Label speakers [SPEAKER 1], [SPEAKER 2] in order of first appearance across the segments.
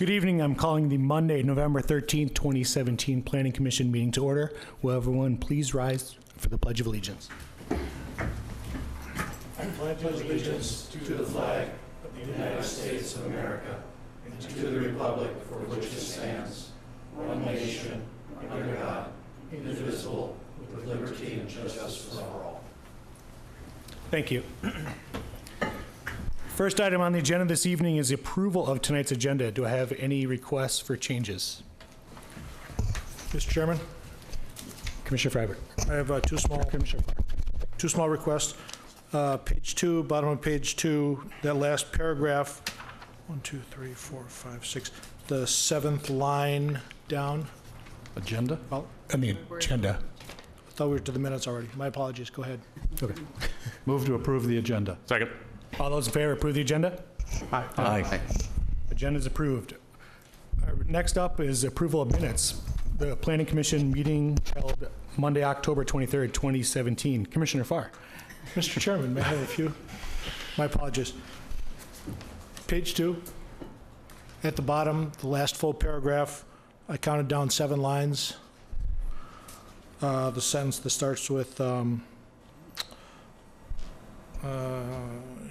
[SPEAKER 1] Good evening. I'm calling the Monday, November 13th, 2017 Planning Commission meeting to order. Will everyone please rise for the Pledge of Allegiance?
[SPEAKER 2] I pledge allegiance to the flag of the United States of America and to the republic for which it stands, one nation, under God, indivisible, with liberty and justice for all.
[SPEAKER 1] Thank you. First item on the agenda this evening is approval of tonight's agenda. Do I have any requests for changes?
[SPEAKER 3] Mr. Chairman,
[SPEAKER 1] Commissioner Freiberg.
[SPEAKER 3] I have two small requests. Page 2, bottom of page 2, that last paragraph, 1, 2, 3, 4, 5, 6, the 7th line down.
[SPEAKER 4] Agenda?
[SPEAKER 3] Oh,
[SPEAKER 1] On the agenda.
[SPEAKER 3] I thought we were to the minutes already. My apologies. Go ahead.
[SPEAKER 1] Okay.
[SPEAKER 4] Move to approve the agenda.
[SPEAKER 5] Second.
[SPEAKER 1] All those in favor, approve the agenda?
[SPEAKER 4] Aye.
[SPEAKER 1] Agenda is approved. Next up is approval of minutes. The Planning Commission meeting held Monday, October 23rd, 2017. Commissioner Farr.
[SPEAKER 3] Mr. Chairman, may I have a few? My apologies. Page 2, at the bottom, the last full paragraph, I counted down 7 lines. The sentence that starts with,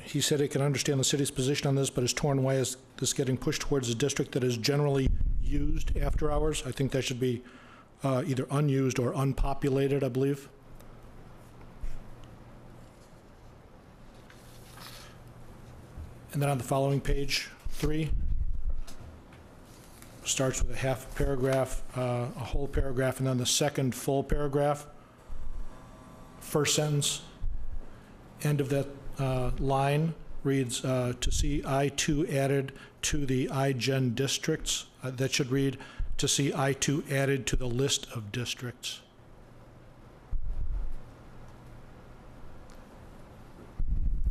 [SPEAKER 3] he said he can understand the city's position on this, but is torn why is this getting pushed towards a district that is generally used after hours. I think that should be either unused or unpopulated, I believe. And then on the following page, 3, starts with a half paragraph, a whole paragraph, and then the second full paragraph. First sentence, end of that line reads, to see I-2 added to the iGen districts. That should read, to see I-2 added to the list of districts.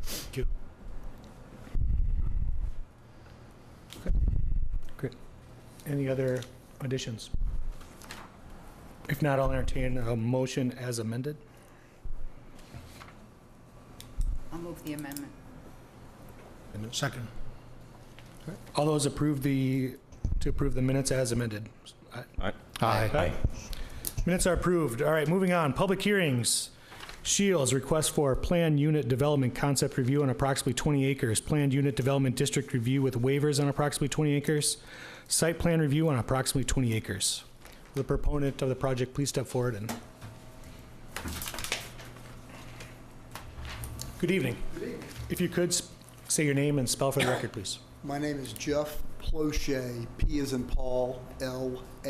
[SPEAKER 3] Thank you.
[SPEAKER 1] Great. Any other additions? If not, I'll entertain a motion as amended.
[SPEAKER 6] I'll move the amendment.
[SPEAKER 3] And a second.
[SPEAKER 1] All those to approve the minutes as amended?
[SPEAKER 4] Aye.
[SPEAKER 1] Minutes are approved. All right, moving on. Public hearings. Shields, request for planned unit development concept review on approximately 20 acres. Planned unit development district review with waivers on approximately 20 acres. Site plan review on approximately 20 acres. Will the proponent of the project please step forward and... Good evening.
[SPEAKER 7] Good evening.
[SPEAKER 1] If you could say your name and spell for the record, please.
[SPEAKER 7] My name is Jeff Plauche, P as in Paul, L-A-U-C-H-E.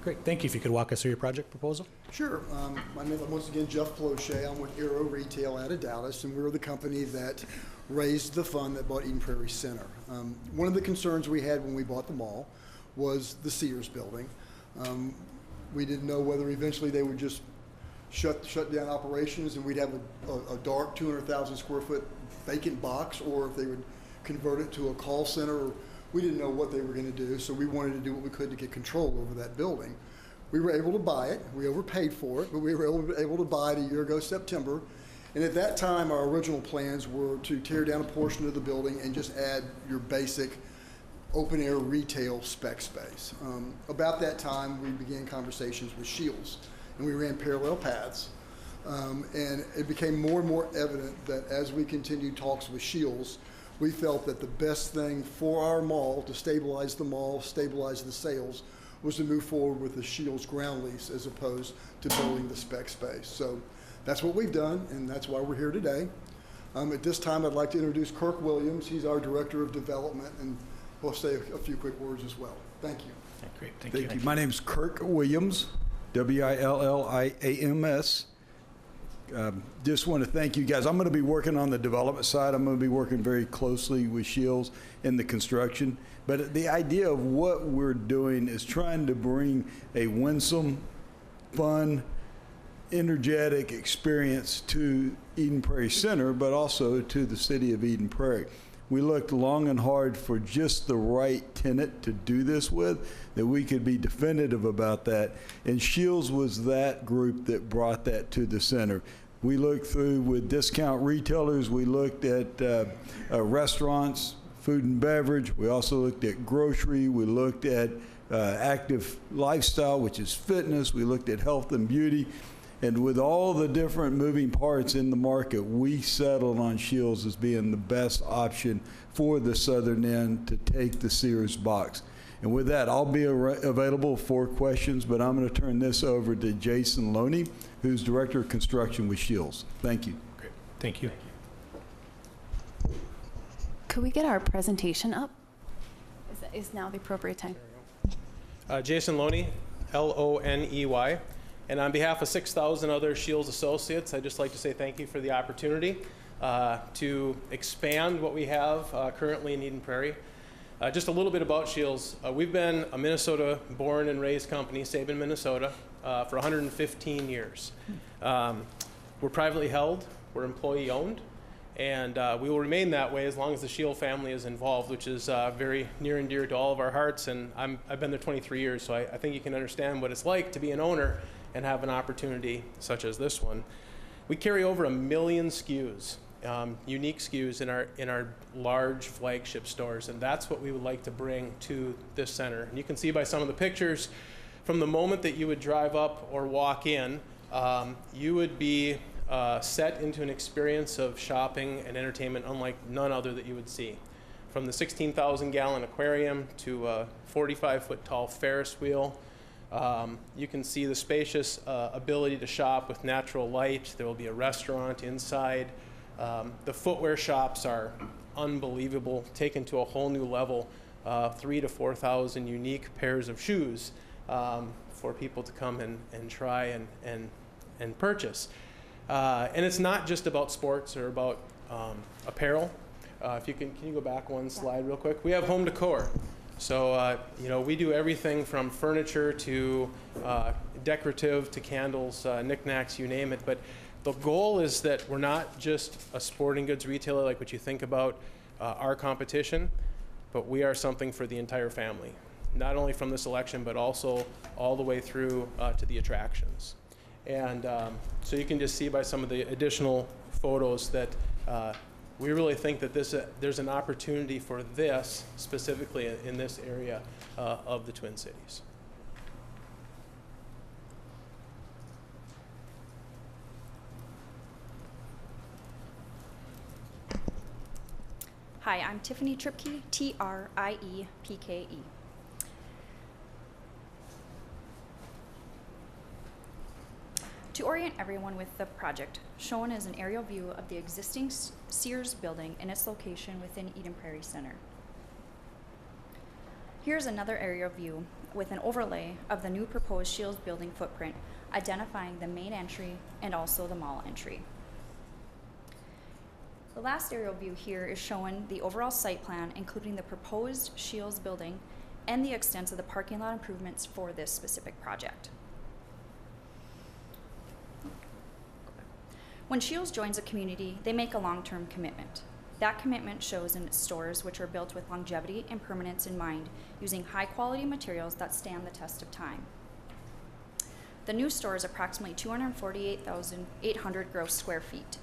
[SPEAKER 1] Great, thank you. If you could walk us through your project proposal.
[SPEAKER 7] Sure. My name is once again Jeff Plauche. I'm with Aero Retail out of Dallas, and we're the company that raised the fund that bought Eden Prairie Center. One of the concerns we had when we bought the mall was the Sears building. We didn't know whether eventually they would just shut down operations and we'd have a dark 200,000 square foot vacant box, or if they would convert it to a call center. We didn't know what they were going to do, so we wanted to do what we could to get control over that building. We were able to buy it. We overpaid for it, but we were able to buy it a year ago, September. And at that time, our original plans were to tear down a portion of the building and just add your basic open air retail spec space. About that time, we began conversations with Shields, and we ran parallel paths. And it became more and more evident that as we continued talks with Shields, we felt that the best thing for our mall, to stabilize the mall, stabilize the sales, was to move forward with the Shields ground lease as opposed to building the spec space. So that's what we've done, and that's why we're here today. At this time, I'd like to introduce Kirk Williams. He's our Director of Development, and he'll say a few quick words as well. Thank you.
[SPEAKER 1] Great, thank
[SPEAKER 8] Thank
[SPEAKER 1] you.
[SPEAKER 8] you. My name is Kirk Williams, W-I-L-L-I-A-M-S. Just want to thank you guys. I'm going to be working on the development side. I'm going to be working very closely with Shields in the construction. But the idea of what we're doing is trying to bring a winsome, fun, energetic experience to Eden Prairie Center, but also to the city of Eden Prairie. We looked long and hard for just the right tenant to do this with, that we could be definitive about that. And Shields was that group that brought that to the center. We looked through with discount retailers. We looked at restaurants, food and beverage. We also looked at grocery. We looked at active lifestyle, which is fitness. We looked at health and beauty. And with all the different moving parts in the market, we settled on Shields as being the best option for the southern end to take the Sears box. And with that, I'll be available for questions, but I'm going to turn this over to Jason Loney, who's Director of Construction with Shields. Thank you.
[SPEAKER 1] Great. Thank you.
[SPEAKER 5] Could we get our presentation up? Is now the appropriate time?
[SPEAKER 9] Jason Loney, Loney. And on behalf of 6,000 other Shields associates, I'd just like to say thank you for the opportunity to expand what we have currently in Eden Prairie. Just a little bit about Shields. We've been a Minnesota-born and raised company, Sabin, Minnesota, for 115 years. We're privately held, we're employee-owned, and we will remain that way as long as the Shield family is involved, which is very near and dear to all of our hearts. And I've been there 23 years, so I think you can understand what it's like to be an owner and have an opportunity such as this one. We carry over 1 million SKUs, unique SKUs in our large flagship stores, and that's what we would like to bring to this center. And you can see by some of the pictures, from the moment that you would drive up or walk in, you would be set into an experience of shopping and entertainment unlike none other that you would see. From the 16,000-gallon aquarium to a 45-foot tall Ferris wheel, you can see the spacious ability to shop with natural light. There will be a restaurant inside. The footwear shops are unbelievable, taken to a whole new level. 3,000 to 4,000 unique pairs of shoes for people to come and try and purchase. And it's not just about sports or about apparel. If you can you go back one slide real quick? We have home decor. So, we do everything from furniture to decorative to candles, knickknacks, you name it. But the goal is that we're not just a sporting goods retailer like what you think about our competition, but we are something for the entire family, not only from the selection, but also all the way through to the attractions. And so you can just see by some of the additional photos that we really think that there's an opportunity for this, specifically in this area of the Twin Cities.
[SPEAKER 10] Hi, I'm Tiffany Tripke, T-R-I-E-P-K-E. To orient everyone with the project, shown is an aerial view of the existing Sears building and its location within Eden Prairie Center. Here's another aerial view with an overlay of the new proposed Shields building footprint, identifying the main entry and also the mall entry. The last aerial view here is showing the overall site plan, including the proposed Shields building and the extent of the parking lot improvements for this specific project. When Shields joins a community, they make a long-term commitment. That commitment shows in its stores, which are built with longevity and permanence in mind, using high-quality materials that stand the test of time. The new store is approximately 248,800 gross square feet,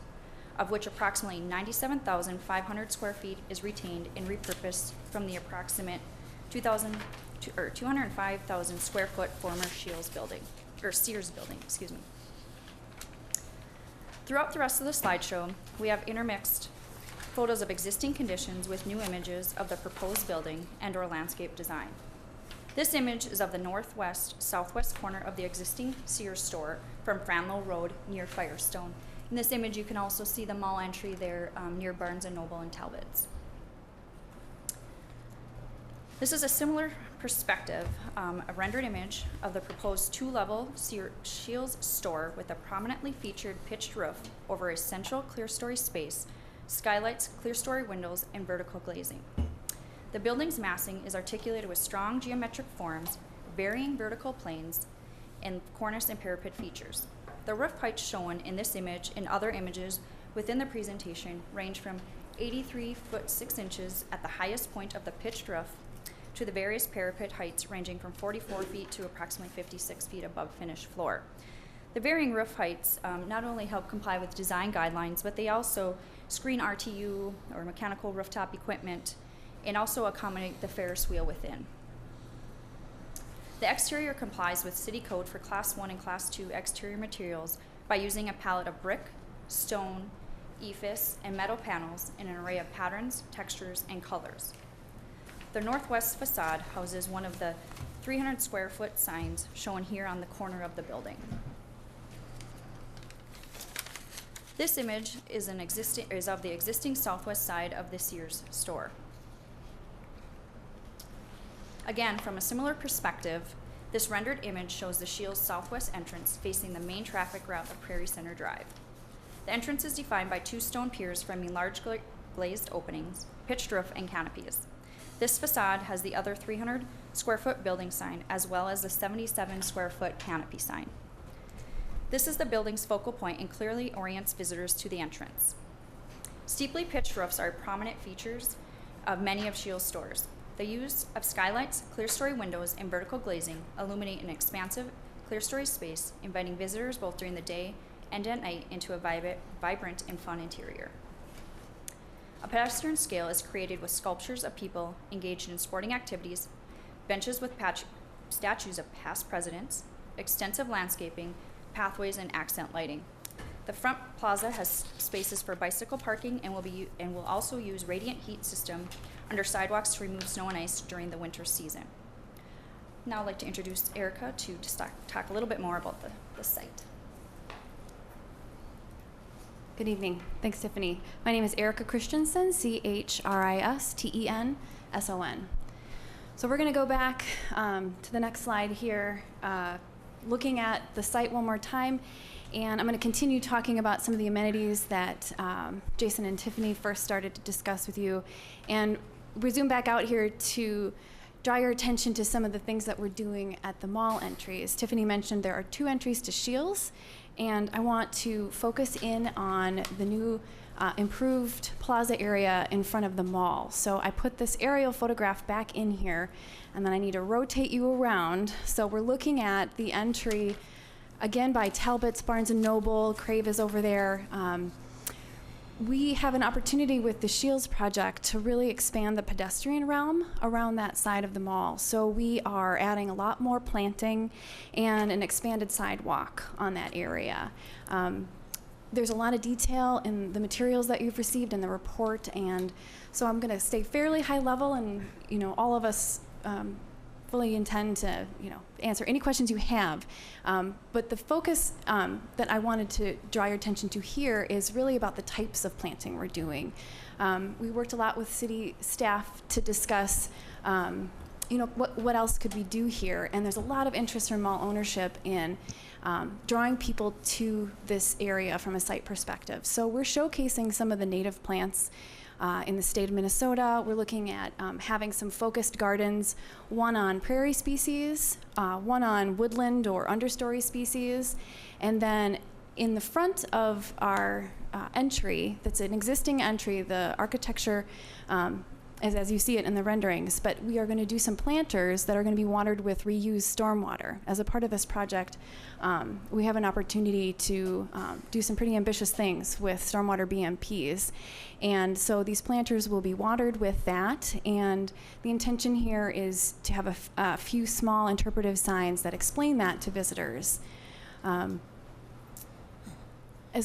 [SPEAKER 10] of which approximately 97,500 square feet is retained and repurposed from the approximate 205,000 square foot former Sears building. Throughout the rest of the slideshow, we have intermixed photos of existing conditions with new images of the proposed building and/or landscape design. This image is of the southwest corner of the existing Sears store from Franlow Road near Firestone. In this image, you can also see the mall entry there near Barnes & Noble and Talbot's. This is a similar perspective, a rendered image of the proposed two-level Shields store with a prominently featured pitched roof over a central clear-story space, skylights, clear-story windows, and vertical glazing. The building's massing is articulated with strong geometric forms, varying vertical planes, and cornice and parapet features. The roof heights shown in this image and other images within the presentation range from 83 foot 6 inches at the highest point of the pitched roof to the various parapet heights ranging from 44 feet to approximately 56 feet above finished floor. The varying roof heights not only help comply with design guidelines, but they also screen RTU or mechanical rooftop equipment and also accommodate the Ferris wheel within. The exterior complies with City Code for Class 1 and Class 2 exterior materials by using a palette of brick, stone, EIFS, and metal panels in an array of patterns, textures, and colors. The northwest facade houses one of the 300 square foot signs shown here on the corner of the building. This image is of the existing southwest side of the Sears store. Again, from a similar perspective, this rendered image shows the Shields southwest entrance facing the main traffic route of Prairie Center Drive. The entrance is defined by 2 stone piers framing large glazed openings, pitched roof, and canopies. This facade has the other 300 square foot building sign as well as the 77 square foot canopy sign. This is the building's focal point and clearly orients visitors to the entrance. Steeply pitched roofs are prominent features of many of Shields stores. The use of skylights, clear-story windows, and vertical glazing illuminate an expansive, clear-story space, inviting visitors both during the day and at night into a vibrant and fun interior. A pedestrian scale is created with sculptures of people engaged in sporting activities, benches with statues of past presidents, extensive landscaping, pathways, and accent lighting. The front plaza has spaces for bicycle parking and will also use radiant heat system under sidewalks to remove snow and ice during the winter season. Now I'd like to introduce Erica to talk a little bit more about the site.
[SPEAKER 5] Good evening. Thanks, Tiffany. My name is Erica Christensen, Christenson. So we're going to go back to the next slide here, looking at the site one more time. And I'm going to continue talking about some of the amenities that Jason and Tiffany first started to discuss with you. And we zoom back out here to draw your attention to some of the things that we're doing at the mall entries. Tiffany mentioned there are 2 entries to Shields, and I want to focus in on the new improved plaza area in front of the mall. So I put this aerial photograph back in here, and then I need to rotate you around. So we're looking at the entry again by Talbot's, Barnes & Noble, Crave is over there. We have an opportunity with the Shields project to really expand the pedestrian realm around that side of the mall. So we are adding a lot more planting and an expanded sidewalk on that area. There's a lot of detail in the materials that you've received in the report, and so I'm going to stay fairly high level, and all of us fully intend to answer any questions you have. But the focus that I wanted to draw your attention to here is really about the types of planting we're doing. We worked a lot with city staff to discuss what else could we do here, and there's a lot of interest from mall ownership in drawing people to this area from a site perspective. So we're showcasing some of the native plants in the state of Minnesota. We're looking at having some focused gardens, one on prairie species, one on woodland or understory species, and then in the front of our entry, that's an existing entry, the architecture as you see it in the renderings, but we are going to do some planters that are going to be watered with reused stormwater. As a part of this project, we have an opportunity to do some pretty ambitious things with stormwater BMPs. And so these planters will be watered with that, and the intention here is to have a few small interpretive signs that explain that to visitors. As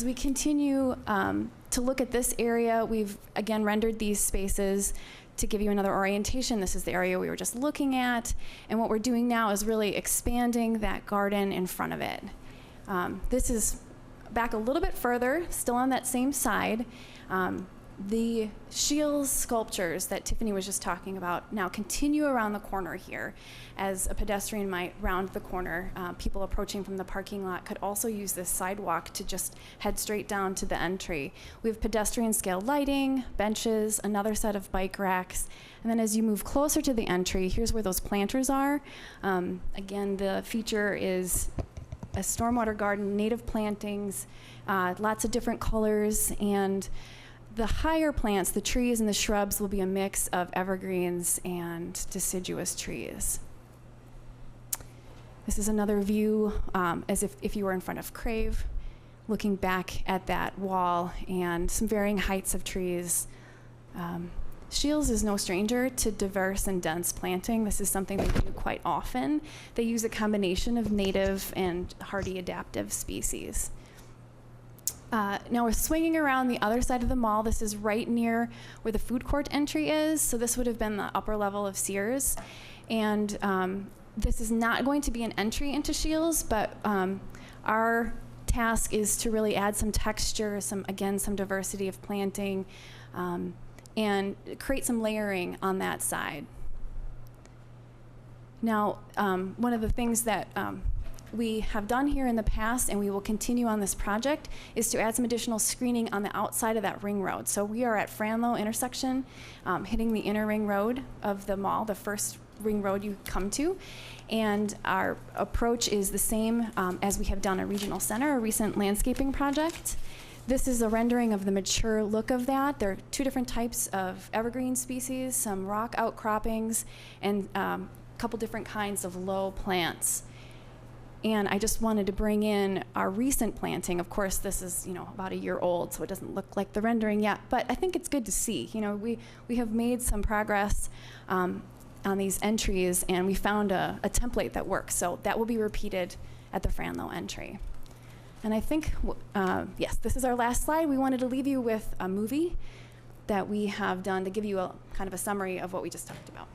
[SPEAKER 5] we continue to look at this area, we've again rendered these spaces to give you another orientation. This is the area we were just looking at, and what we're doing now is really expanding that garden in front of it. This is back a little bit further, still on that same side. The Shields sculptures that Tiffany was just talking about now continue around the corner here. As a pedestrian might round the corner, people approaching from the parking lot could also use this sidewalk to just head straight down to the entry. We have pedestrian scale lighting, benches, another set of bike racks, and then as you move closer to the entry, here's where those planters are. Again, the feature is a stormwater garden, native plantings, lots of different colors, and the higher plants, the trees and the shrubs, will be a mix of evergreens and deciduous trees. This is another view as if you were in front of Crave, looking back at that wall, and some varying heights of trees. Shields is no stranger to diverse and dense planting. This is something they do quite often. They use a combination of native and hardy adaptive species. Now we're swinging around the other side of the mall. This is right near where the food court entry is. So this would have been the upper level of Sears. And this is not going to be an entry into Shields, but our task is to really add some texture, some diversity of planting, and create some layering on that side. Now, one of the things that we have done here in the past, and we will continue on this project, is to add some additional screening on the outside of that ring road. So we are at Franlow intersection, hitting the inner ring road of the mall, the first ring road you come to. And our approach is the same as we have done at Regional Center, a recent landscaping project. This is a rendering of the mature look of that. There are two different types of evergreen species, some rock outcroppings, and a couple different kinds of low plants. And I just wanted to bring in our recent planting. Of course, this is about a year old, so it doesn't look like the rendering yet, but I think it's good to see. We have made some progress on these entries, and we found a template that works. So that will be repeated at the Franlow entry. And I think, yes, this is our last slide. We wanted to leave you with a movie that we have done to give you a kind of a summary of what we just talked about.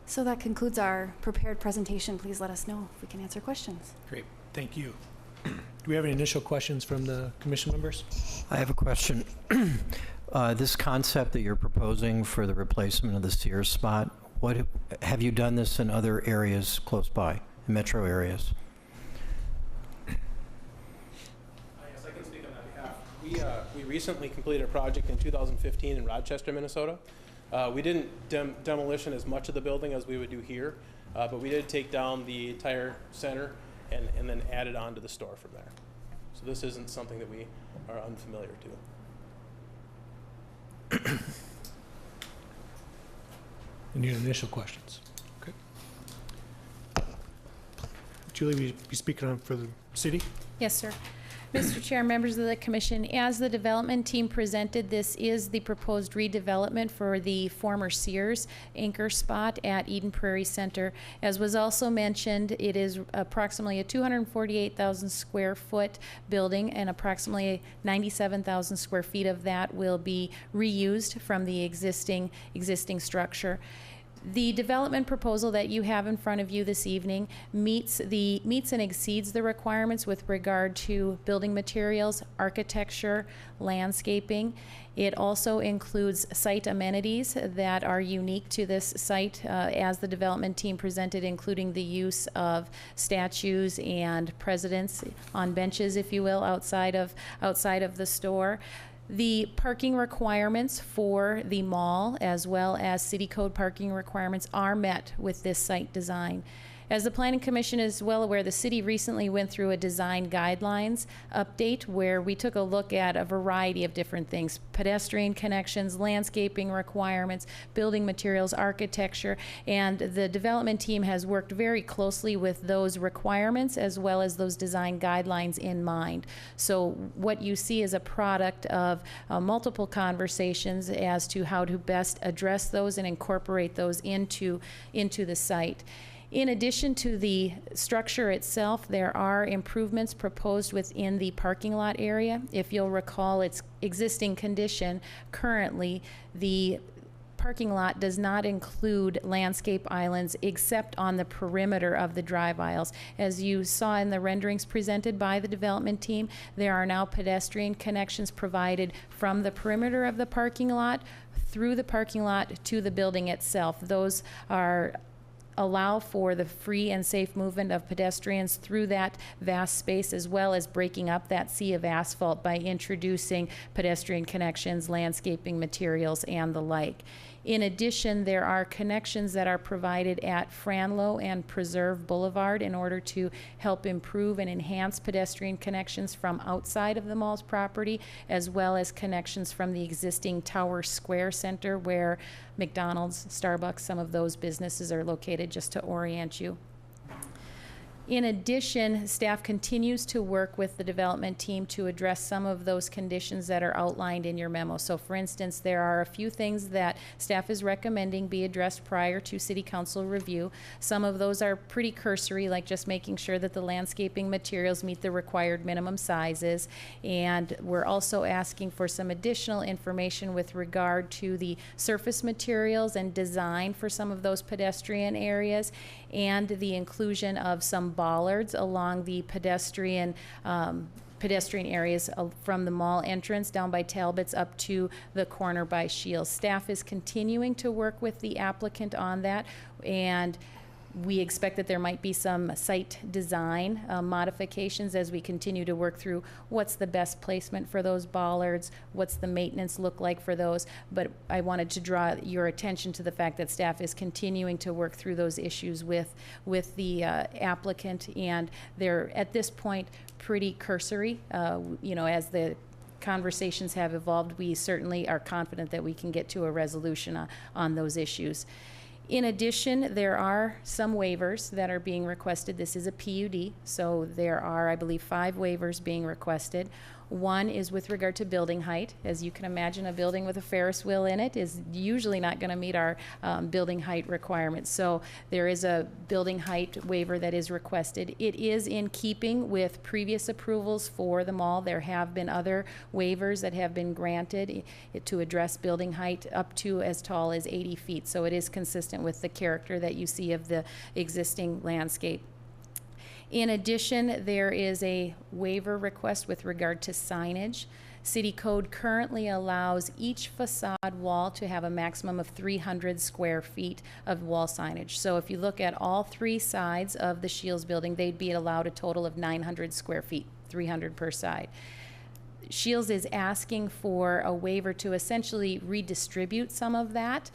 [SPEAKER 5] So that concludes our prepared presentation. Please let us know if we can answer questions.
[SPEAKER 1] Great, thank you. Do we have any initial questions from the commission members?
[SPEAKER 11] I have a question. This concept that you're proposing for the replacement of the Sears spot, have you done this in other areas close by, in metro areas?
[SPEAKER 9] Yes, I can speak on that behalf. We recently completed a project in 2015 in Rochester, Minnesota. We didn't demolition as much of the building as we would do here, but we did take down the entire center and then add it on to the store from there. So this isn't something that we are unfamiliar to.
[SPEAKER 1] Any initial questions? Okay. Julie, will you be speaking on for the city?
[SPEAKER 12] Yes, sir. Mr. Chair, members of the commission, as the development team presented, this is the proposed redevelopment for the former Sears anchor spot at Eden Prairie Center. As was also mentioned, it is approximately a 248,000 square foot building, and approximately 97,000 square feet of that will be reused from the existing structure. The development proposal that you have in front of you this evening meets and exceeds the requirements with regard to building materials, architecture, landscaping. It also includes site amenities that are unique to this site as the development team presented, including the use of statues and presidents on benches, if you will, outside of the store. The parking requirements for the mall, as well as city code parking requirements, are met with this site design. As the Planning Commission is well aware, the city recently went through a design guidelines update where we took a look at a variety of different things: pedestrian connections, landscaping requirements, building materials, architecture, and the development team has worked very closely with those requirements as well as those design guidelines in mind. So what you see is a product of multiple conversations as to how to best address those and incorporate those into the site. In addition to the structure itself, there are improvements proposed within the parking lot area. If you'll recall its existing condition, currently the parking lot does not include landscape islands except on the perimeter of the drive aisles. As you saw in the renderings presented by the development team, there are now pedestrian connections provided from the perimeter of the parking lot through the parking lot to the building itself. Those allow for the free and safe movement of pedestrians through that vast space, as well as breaking up that sea of asphalt by introducing pedestrian connections, landscaping materials, and the like. In addition, there are connections that are provided at Franlow and Preserve Boulevard in order to help improve and enhance pedestrian connections from outside of the mall's property, as well as connections from the existing Tower Square Center where McDonald's, Starbucks, some of those businesses are located, just to orient you. In addition, staff continues to work with the development team to address some of those conditions that are outlined in your memo. So for instance, there are a few things that staff is recommending be addressed prior to City Council review. Some of those are pretty cursory, like just making sure that the landscaping materials meet the required minimum sizes. And we're also asking for some additional information with regard to the surface materials and design for some of those pedestrian areas, and the inclusion of some bollards along the pedestrian areas from the mall entrance down by Talbot's up to the corner by Shields. Staff is continuing to work with the applicant on that, and we expect that there might be some site design modifications as we continue to work through what's the best placement for those bollards, what's the maintenance look like for those. But I wanted to draw your attention to the fact that staff is continuing to work through those issues with the applicant, and they're at this point pretty cursory. As the conversations have evolved, we certainly are confident that we can get to a resolution on those issues. In addition, there are some waivers that are being requested. This is a PUD, so there are, I believe, 5 waivers being requested. One is with regard to building height. As you can imagine, a building with a Ferris wheel in it is usually not going to meet our building height requirements. So there is a building height waiver that is requested. It is in keeping with previous approvals for the mall. There have been other waivers that have been granted to address building height up to as tall as 80 feet. So it is consistent with the character that you see of the existing landscape. In addition, there is a waiver request with regard to signage. City code currently allows each facade wall to have a maximum of 300 square feet of wall signage. So if you look at all 3 sides of the Shields building, they'd be allowed a total of 900 square feet, 300 per side. Shields is asking for a waiver to essentially redistribute some of that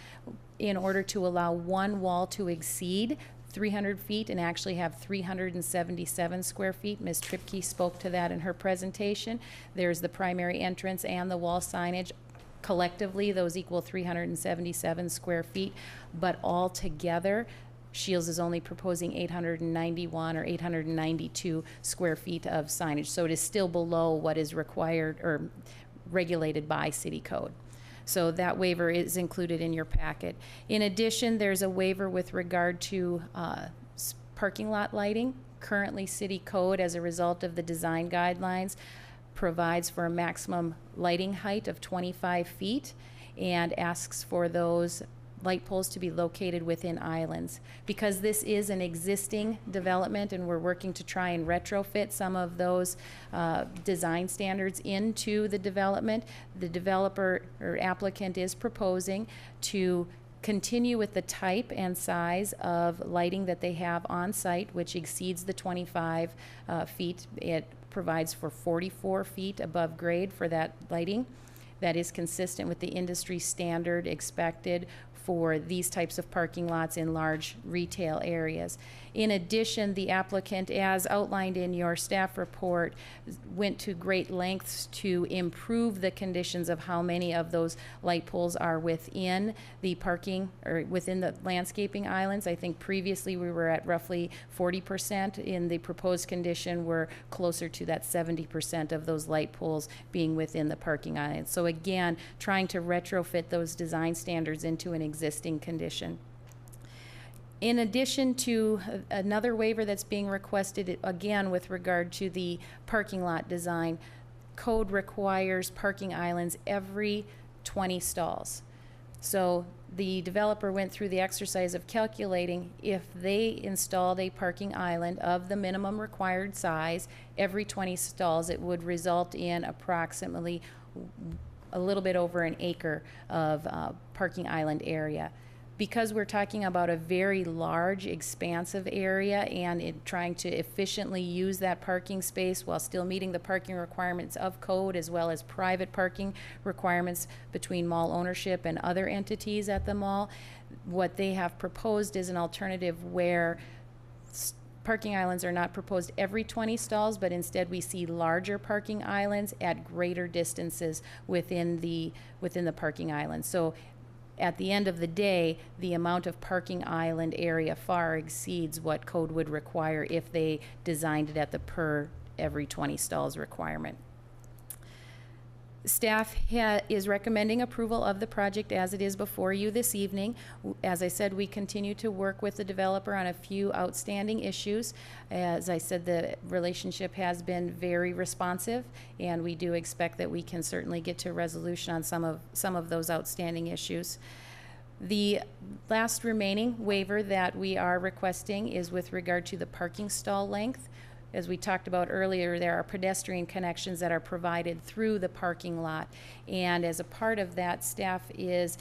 [SPEAKER 12] in order to allow one wall to exceed 300 feet and actually have 377 square feet. Ms. Tripke spoke to that in her presentation. There's the primary entrance and the wall signage. Collectively, those equal 377 square feet, but all together, Shields is only proposing 891 or 892 square feet of signage. So it is still below what is required or regulated by city code. So that waiver is included in your packet. In addition, there's a waiver with regard to parking lot lighting. Currently, city code, as a result of the design guidelines, provides for a maximum lighting height of 25 feet and asks for those light poles to be located within islands. Because this is an existing development and we're working to try and retrofit some of those design standards into the development, the developer or applicant is proposing to continue with the type and size of lighting that they have on site, which exceeds the 25 feet. It provides for 44 feet above grade for that lighting. that is consistent with the industry standard expected for these types of parking lots in large retail areas. In addition, the applicant, as outlined in your staff report, went to great lengths to improve the conditions of how many of those light poles are within the parking or within the landscaping islands. I think previously we were at roughly 40%. In the proposed condition, we're closer to that 70% of those light poles being within the parking islands. So again, trying to retrofit those design standards into an existing condition. In addition to another waiver that's being requested, again, with regard to the parking lot design, code requires parking islands every 20 stalls. So the developer went through the exercise of calculating if they installed a parking island of the minimum required size every 20 stalls, it would result in approximately a little bit over an acre of parking island area. Because we're talking about a very large, expansive area and trying to efficiently use that parking space while still meeting the parking requirements of code as well as private parking requirements between mall ownership and other entities at the mall, what they have proposed is an alternative where parking islands are not proposed every 20 stalls, but instead we see larger parking islands at greater distances within the parking island. So at the end of the day, the amount of parking island area far exceeds what code would require if they designed it at the per every 20 stalls requirement. Staff is recommending approval of the project as it is before you this evening. As I said, we continue to work with the developer on a few outstanding issues. As I said, the relationship has been very responsive, and we do expect that we can certainly get to resolution on some of those outstanding issues. The last remaining waiver that we are requesting is with regard to the parking stall length. As we talked about earlier, there are pedestrian connections that are provided through the parking lot. And as a part of that, staff is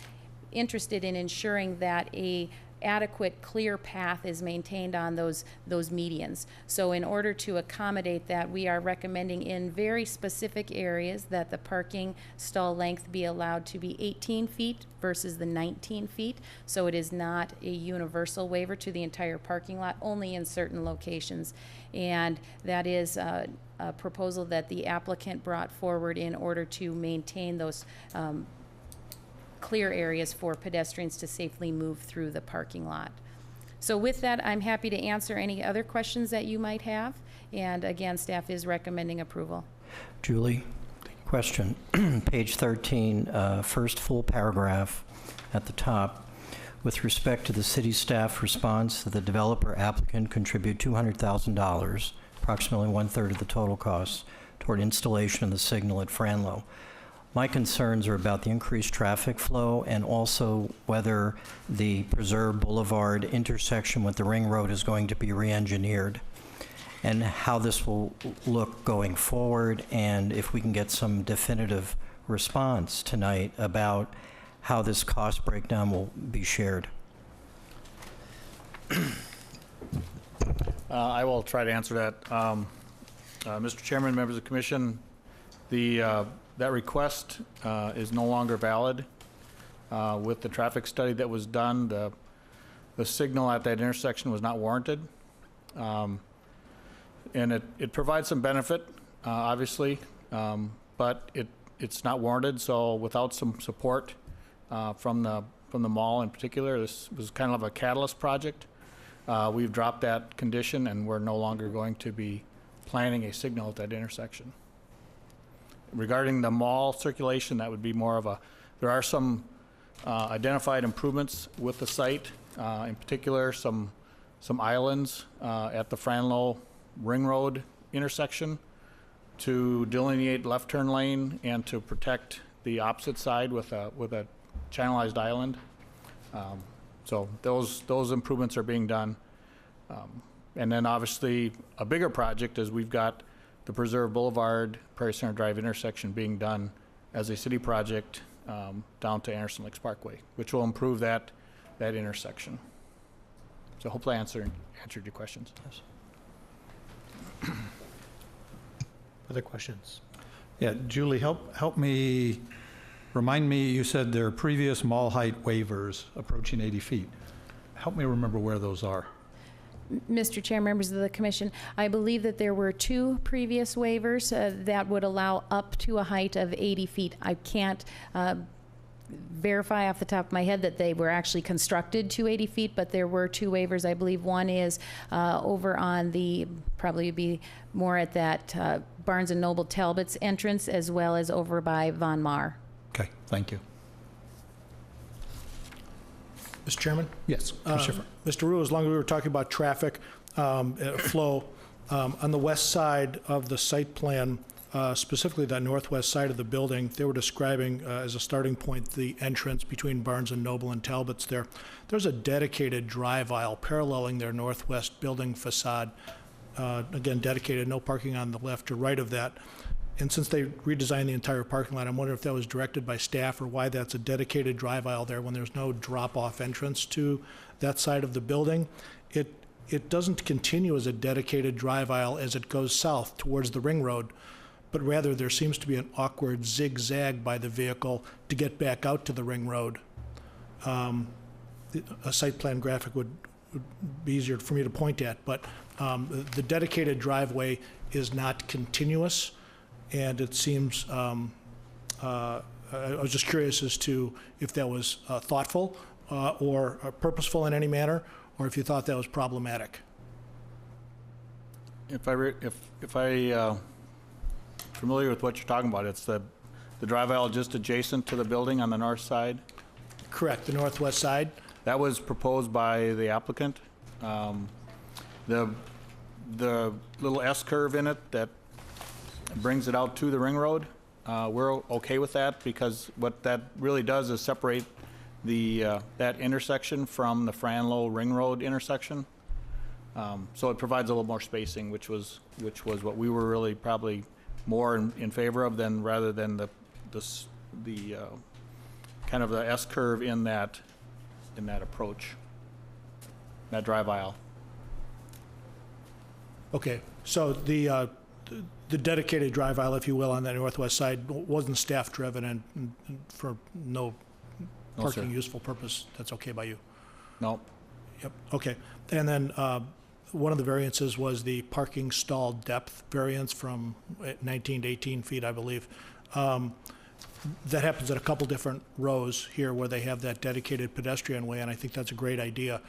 [SPEAKER 12] interested in ensuring that a adequate clear path is maintained on those medians. So in order to accommodate that, we are recommending in very specific areas that the parking stall length be allowed to be 18 feet versus the 19 feet. So it is not a universal waiver to the entire parking lot, only in certain locations. And that is a proposal that the applicant brought forward in order to maintain those clear areas for pedestrians to safely move through the parking lot. So with that, I'm happy to answer any other questions that you might have. And again, staff is recommending approval.
[SPEAKER 11] Julie, question. Page 13, first full paragraph at the top. With respect to the city staff response, the developer applicant contribute $200,000, approximately 1/3 of the total costs, toward installation of the signal at Franlow. My concerns are about the increased traffic flow and also whether the Preserve Boulevard intersection with the Ring Road is going to be re-engineered and how this will look going forward, and if we can get some definitive response tonight about how this cost breakdown will be shared.
[SPEAKER 4] I will try to answer that. Mr. Chairman, members of the commission, that request is no longer valid. With the traffic study that was done, the signal at that intersection was not warranted. And it provides some benefit, obviously, but it's not warranted. So without some support from the mall in particular, this was kind of a catalyst project. We've dropped that condition, and we're no longer going to be planning a signal at that intersection. Regarding the mall circulation, that would be more of there are some identified improvements with the site, in particular some islands at the Franlow Ring Road intersection to delineate left turn lane and to protect the opposite side with a channelized island. So those improvements are being done. And then obviously a bigger project is we've got the Preserve Boulevard, Prairie Center Drive intersection being done as a city project down to Anderson Lakes Parkway, which will improve that intersection. So hopefully I answered your questions. Yes.
[SPEAKER 3] Other questions?
[SPEAKER 4] Yeah, Julie, help me
[SPEAKER 13] Remind me, you said there are previous mall height waivers approaching 80 feet. Help me remember where those are.
[SPEAKER 12] Mr. Chair, members of the commission, I believe that there were 2 previous waivers that would allow up to a height of 80 feet. I can't verify off the top of my head that they were actually constructed to 80 feet, but there were 2 waivers. I believe one is over on the, probably be more at that Barnes & Noble Talbot's entrance, as well as over by Von Mar.
[SPEAKER 13] Okay, thank you.
[SPEAKER 3] Mr. Chairman?
[SPEAKER 13] Yes, Commissioner.
[SPEAKER 3] Mr. Rue, as long as we were talking about traffic flow, on the west side of the site plan, specifically that northwest side of the building, they were describing as a starting point the entrance between Barnes & Noble and Talbot's there. There's a dedicated drive aisle paralleling their northwest building facade. Again, dedicated, no parking on the left or right of that. And since they redesigned the entire parking lot, I'm wondering if that was directed by staff or why that's a dedicated drive aisle there when there's no drop-off entrance to that side of the building. It doesn't continue as a dedicated drive aisle as it goes south towards the ring road, but rather there seems to be an awkward zigzag by the vehicle to get back out to the ring road. A site plan graphic would be easier for me to point at, but the dedicated driveway is not continuous. And it seems, I was just curious as to if that was thoughtful or purposeful in any manner, or if you thought that was problematic.
[SPEAKER 4] If I familiar with what you're talking about, it's the drive aisle just adjacent to the building on the north side?
[SPEAKER 3] Correct, the northwest side.
[SPEAKER 4] That was proposed by the applicant. The little S-curve in it that brings it out to the ring road, we're okay with that because what that really does is separate that intersection from the Franlow Ring Road intersection. So it provides a little more spacing, which was what we were really probably more in favor of than rather than the kind of the S-curve in that approach, that drive aisle.
[SPEAKER 3] Okay, so the dedicated drive aisle, if you will, on that northwest side wasn't staff-driven and for no parking useful purpose, that's okay by you?
[SPEAKER 4] No.
[SPEAKER 3] Yep, okay. And then one of the variances was the parking stall depth variance from 19 to 18 feet, I believe. That happens at a couple different rows here where they have that dedicated pedestrian way, and I think that's a great idea.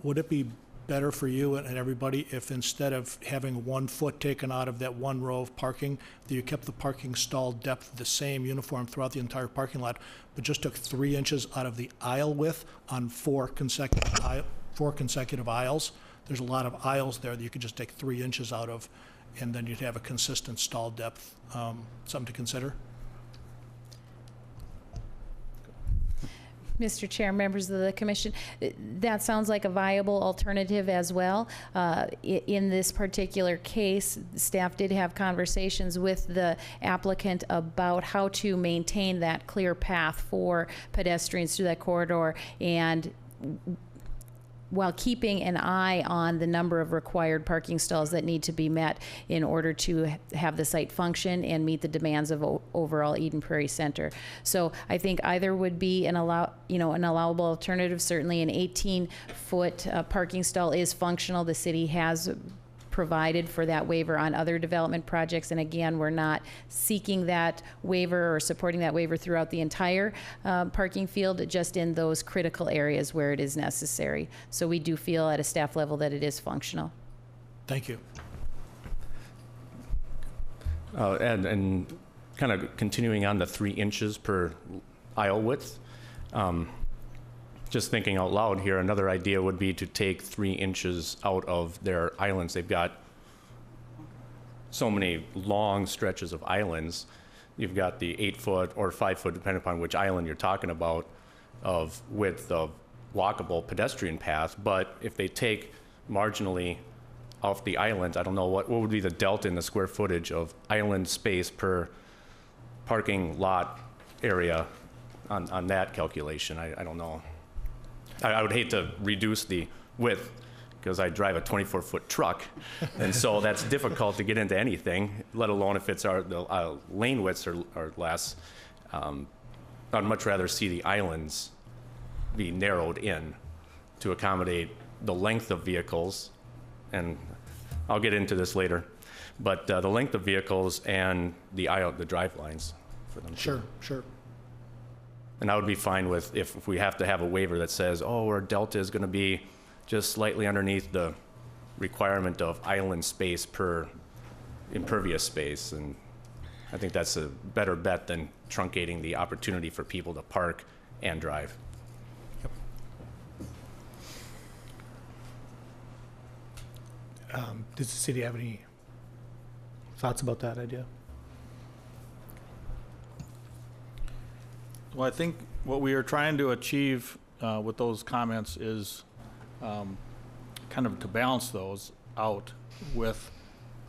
[SPEAKER 3] Would it be better for you and everybody if instead of having 1 foot taken out of that one row of parking, that you kept the parking stall depth the same, uniform throughout the entire parking lot, but just took 3 inches out of the aisle width on 4 consecutive aisles? There's a lot of aisles there that you could just take 3 inches out of, and then you'd have a consistent stall depth. Something to consider?
[SPEAKER 12] Mr. Chair, members of the commission, that sounds like a viable alternative as well. In this particular case, staff did have conversations with the applicant about how to maintain that clear path for pedestrians through that corridor, and while keeping an eye on the number of required parking stalls that need to be met in order to have the site function and meet the demands of overall Eden Prairie Center. So I think either would be an allowable alternative. Certainly an 18-foot parking stall is functional. The city has provided for that waiver on other development projects, and again, we're not seeking that waiver or supporting that waiver throughout the entire parking field, just in those critical areas where it is necessary. So we do feel at a staff level that it is functional.
[SPEAKER 3] Thank you.
[SPEAKER 14] And kind of continuing on the 3 inches per aisle width, just thinking out loud here, another idea would be to take 3 inches out of their islands. They've got so many long stretches of islands. You've got the 8-foot or 5-foot, depending upon which island you're talking about, of width of walkable pedestrian path. But if they take marginally off the island, I don't know what would be the delta in the square footage of island space per parking lot area on that calculation. I don't know. I would hate to reduce the width because I drive a 24-foot truck, and so that's difficult to get into anything, let alone if it's the lane widths are less. I'd much rather see the islands be narrowed in to accommodate the length of vehicles, and I'll get into this later, but the length of vehicles and the drive lines for them.
[SPEAKER 3] Sure, sure.
[SPEAKER 14] And I would be fine with if we have to have a waiver that says, oh, our delta is going to be just slightly underneath the requirement of island space per impervious space. And I think that's a better bet than truncating the opportunity for people to park and drive.
[SPEAKER 1] Does the city have any thoughts about that idea?
[SPEAKER 4] Well, I think what we are trying to achieve with those comments is kind of to balance those out with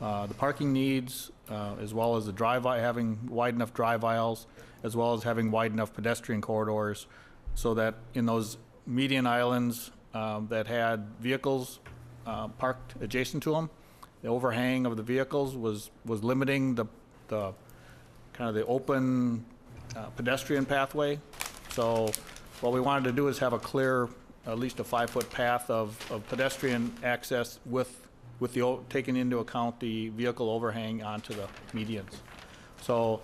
[SPEAKER 4] the parking needs, as well as the having wide enough drive aisles, as well as having wide enough pedestrian corridors, so that in those median islands that had vehicles parked adjacent to them, the overhang of the vehicles was limiting the kind of the open pedestrian pathway. So what we wanted to do is have a clear, at least a 5-foot path of pedestrian access with taking into account the vehicle overhang onto the medians. So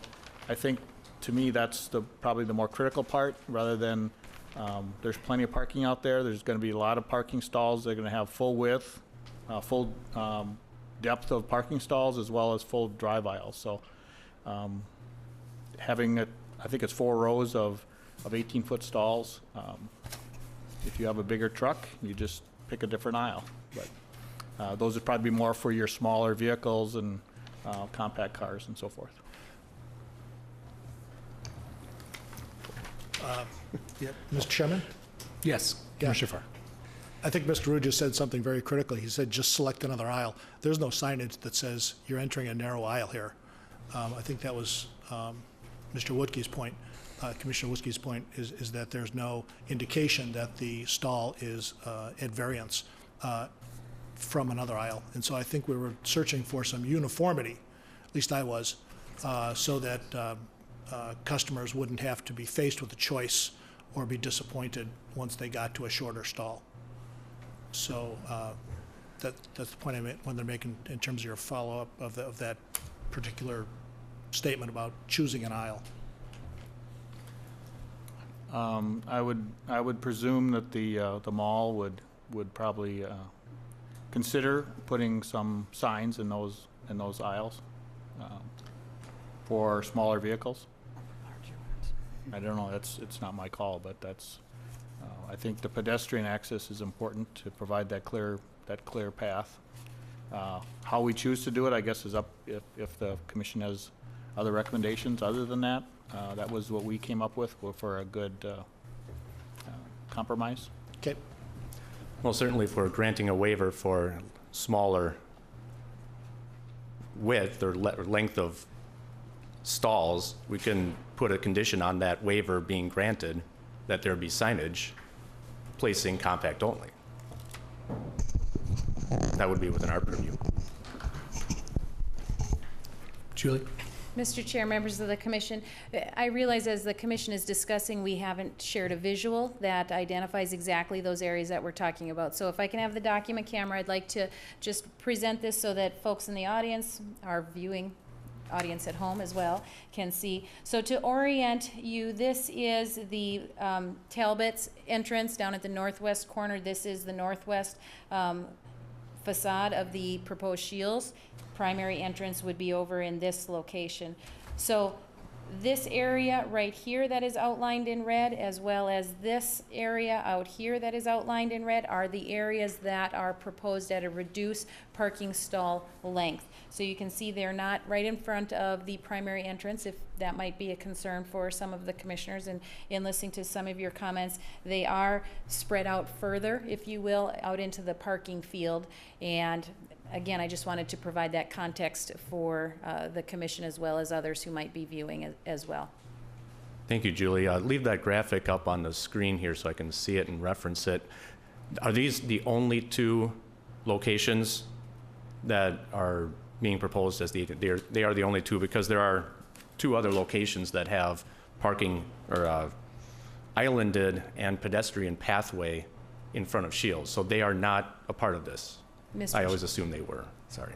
[SPEAKER 4] I think, to me, that's probably the more critical part, rather than there's plenty of parking out there. There's going to be a lot of parking stalls. They're going to have full width, full depth of parking stalls, as well as full drive aisles. So having it, I think it's 4 rows of 18-foot stalls. If you have a bigger truck, you just pick a different aisle. But those would probably be more for your smaller vehicles and compact cars and so forth.
[SPEAKER 3] Mr. Chairman?
[SPEAKER 1] Yes, Commissioner Farr.
[SPEAKER 3] I think Mr. Rude just said something very critical. He said, just select another aisle. There's no signage that says you're entering a narrow aisle here. I think that was Mr. Woodkey's point. Commissioner Woodkey's point is that there's no indication that the stall is at variance from another aisle. And so I think we were searching for some uniformity, at least I was, so that customers wouldn't have to be faced with a choice or be disappointed once they got to a shorter stall. So that's the point I wanted to make in terms of your follow-up of that particular statement about choosing an aisle.
[SPEAKER 4] I would presume that the mall would probably consider putting some signs in those aisles for smaller vehicles. I don't know. It's not my call, but that's. I think the pedestrian access is important to provide that clear path. How we choose to do it, I guess, is up if the commission has other recommendations other than that. That was what we came up with for a good compromise.
[SPEAKER 3] Okay.
[SPEAKER 14] Well, certainly if we're granting a waiver for smaller width or length of stalls, we can put a condition on that waiver being granted that there be signage placing compact only. That would be within our purview.
[SPEAKER 1] Julie?
[SPEAKER 12] Mr. Chair, members of the commission, I realize as the commission is discussing, we haven't shared a visual that identifies exactly those areas that we're talking about. So if I can have the document camera, I'd like to just present this so that folks in the audience, our viewing audience at home as well, can see. So to orient you, this is the Talbot's entrance down at the northwest corner. This is the northwest facade of the proposed Shields. Primary entrance would be over in this location. So this area right here that is outlined in red, as well as this area out here that is outlined in red, are the areas that are proposed at a reduced parking stall length. So you can see they're not right in front of the primary entrance, if that might be a concern for some of the commissioners. And in listening to some of your comments, they are spread out further, if you will, out into the parking field. And again, I just wanted to provide that context for the commission as well as others who might be viewing as well.
[SPEAKER 14] Thank you, Julie. Leave that graphic up on the screen here so I can see it and reference it. Are these the only 2 locations that are being proposed as they are the only 2, because there are 2 other locations that have parking or islanded and pedestrian pathway in front of Shields. So they are not a part of this. I always assumed they were. Sorry.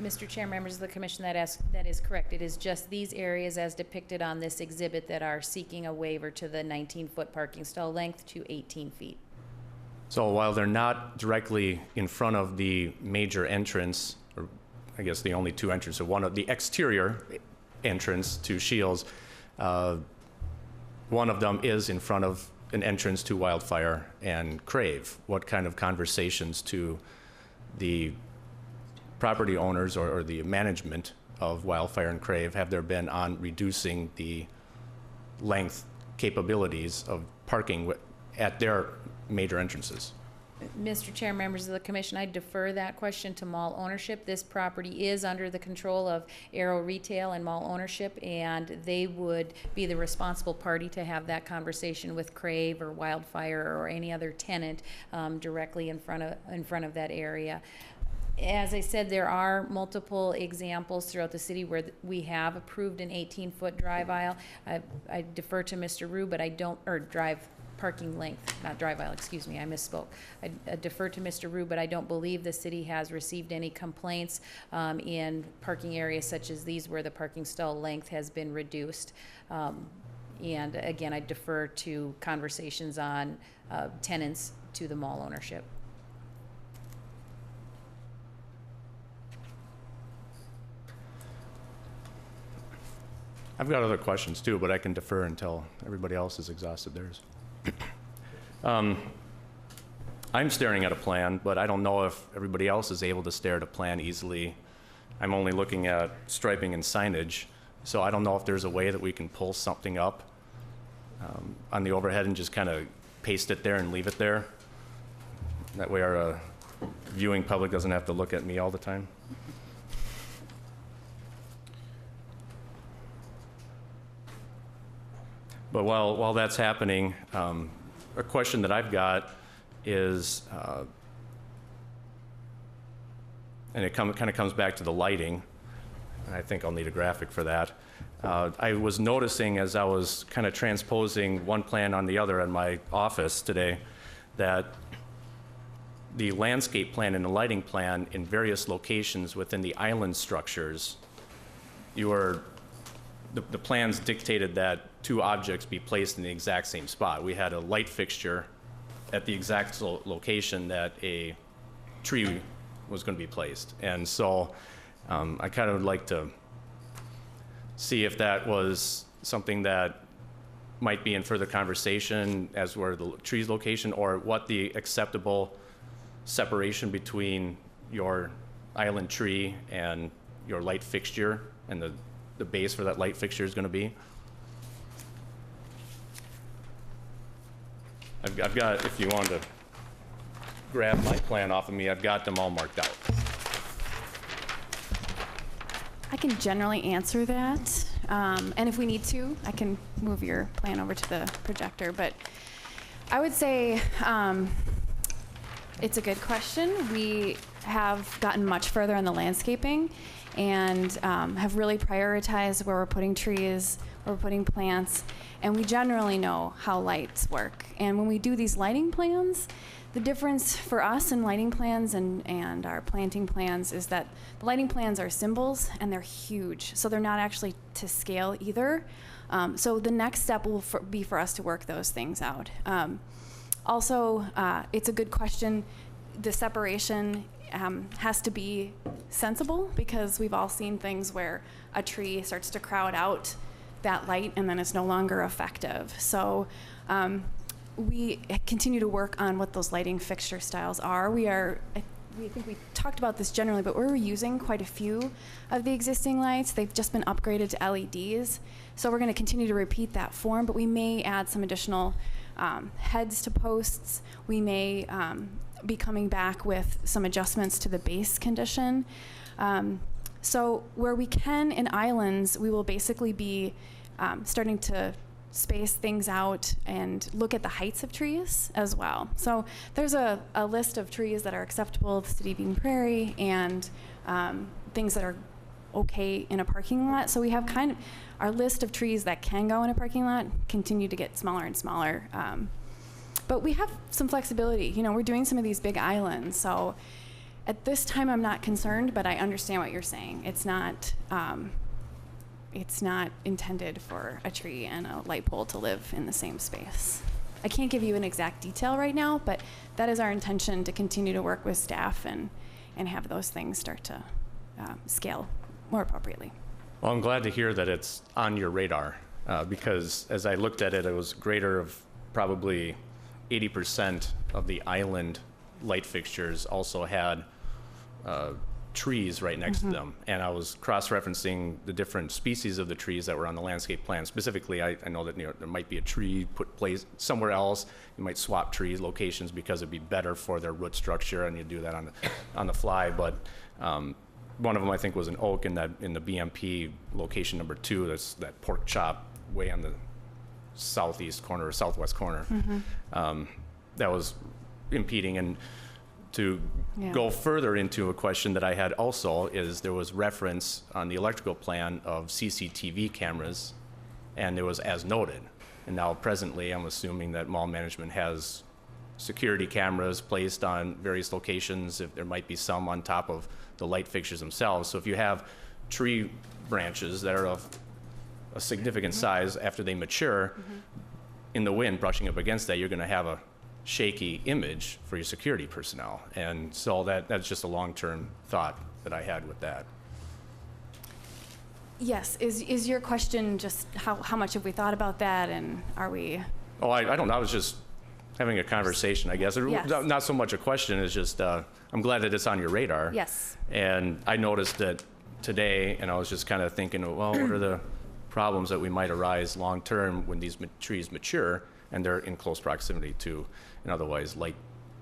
[SPEAKER 12] Mr. Chair, members of the commission, that is correct. It is just these areas as depicted on this exhibit that are seeking a waiver to the 19-foot parking stall length to 18 feet.
[SPEAKER 14] So while they're not directly in front of the major entrance, or I guess the only two entrances, so one of the exterior entrance to Shields, one of them is in front of an entrance to Wildfire and Crave. What kind of conversations to the property owners or the management of Wildfire and Crave have there been on reducing the length capabilities of parking at their major entrances?
[SPEAKER 12] Mr. Chair, members of the commission, I defer that question to mall ownership. This property is under the control of Arrow Retail and mall ownership, and they would be the responsible party to have that conversation with Crave or Wildfire or any other tenant directly in front of that area. As I said, there are multiple examples throughout the city where we have approved an 18-foot drive aisle. I defer to Mr. Rue, but I don't, or drive parking length, not drive aisle, excuse me, I misspoke. I defer to Mr. Rue, but I don't believe the city has received any complaints in parking areas such as these where the parking stall length has been reduced. And again, I defer to conversations on tenants to the mall ownership.
[SPEAKER 14] I've got other questions too, but I can defer until everybody else has exhausted theirs. I'm staring at a plan, but I don't know if everybody else is able to stare at a plan easily. I'm only looking at striping and signage, so I don't know if there's a way that we can pull something up on the overhead and just kind of paste it there and leave it there. That way our viewing public doesn't have to look at me all the time. But while that's happening, a question that I've got is, and it kind of comes back to the lighting, and I think I'll need a graphic for that. I was noticing as I was kind of transposing one plan on the other in my office today that the landscape plan and the lighting plan in various locations within the island structures, the plans dictated that two objects be placed in the exact same spot. We had a light fixture at the exact location that a tree was going to be placed. And so I kind of would like to see if that was something that might be in further conversation as where the tree's location, or what the acceptable separation between your island tree and your light fixture and the base for that light fixture is going to be. I've got, if you want to grab my plan off of me, I've got them all marked out.
[SPEAKER 5] I can generally answer that, and if we need to, I can move your plan over to the projector, but I would say it's a good question. We have gotten much further on the landscaping and have really prioritized where we're putting trees, where we're putting plants, and we generally know how lights work. And when we do these lighting plans, the difference for us in lighting plans and our planting plans is that the lighting plans are symbols and they're huge, so they're not actually to scale either. So the next step will be for us to work those things out. Also, it's a good question. The separation has to be sensible, because we've all seen things where a tree starts to crowd out that light and then it's no longer effective. So we continue to work on what those lighting fixture styles are. I think we talked about this generally, but we're using quite a few of the existing lights. They've just been upgraded to LEDs. So we're going to continue to repeat that form, but we may add some additional heads to posts. We may be coming back with some adjustments to the base condition. So where we can in islands, we will basically be starting to space things out and look at the heights of trees as well. So there's a list of trees that are acceptable to the city of Eden Prairie, and things that are okay in a parking lot. So we have kind of our list of trees that can go in a parking lot continue to get smaller and smaller. But we have some flexibility. You know, we're doing some of these big islands. So at this time, I'm not concerned, but I understand what you're saying. It's not intended for a tree and a light pole to live in the same space. I can't give you an exact detail right now, but that is our intention, to continue to work with staff and have those things start to scale more appropriately.
[SPEAKER 14] Well, I'm glad to hear that it's on your radar, because as I looked at it, it was greater of probably 80% of the island light fixtures also had trees right next to them. And I was cross-referencing the different species of the trees that were on the landscape plan. Specifically, I know that there might be a tree placed somewhere else. You might swap tree locations because it'd be better for their root structure, and you do that on the fly. But one of them, I think, was an oak in the BMP location number 2. That's that pork chop way on the southeast corner or southwest corner. That was impeding. And to go further into a question that I had also is there was reference on the electrical plan of CCTV cameras, and there was as noted. And now presently, I'm assuming that mall management has security cameras placed on various locations, if there might be some on top of the light fixtures themselves. So if you have tree branches that are of a significant size after they mature, in the wind brushing up against that, you're going to have a shaky image for your security personnel. And so that's just a long-term thought that I had with that.
[SPEAKER 5] Yes, is your question just how much have we thought about that, and are we?
[SPEAKER 14] Oh, I don't know. I was just having a conversation, I guess.
[SPEAKER 5] Yes.
[SPEAKER 14] Not so much a question, it's just I'm glad that it's on your radar.
[SPEAKER 5] Yes.
[SPEAKER 14] And I noticed that today, and I was just kind of thinking, well, what are the problems that we might arise long-term when these trees mature and they're in close proximity to an otherwise light,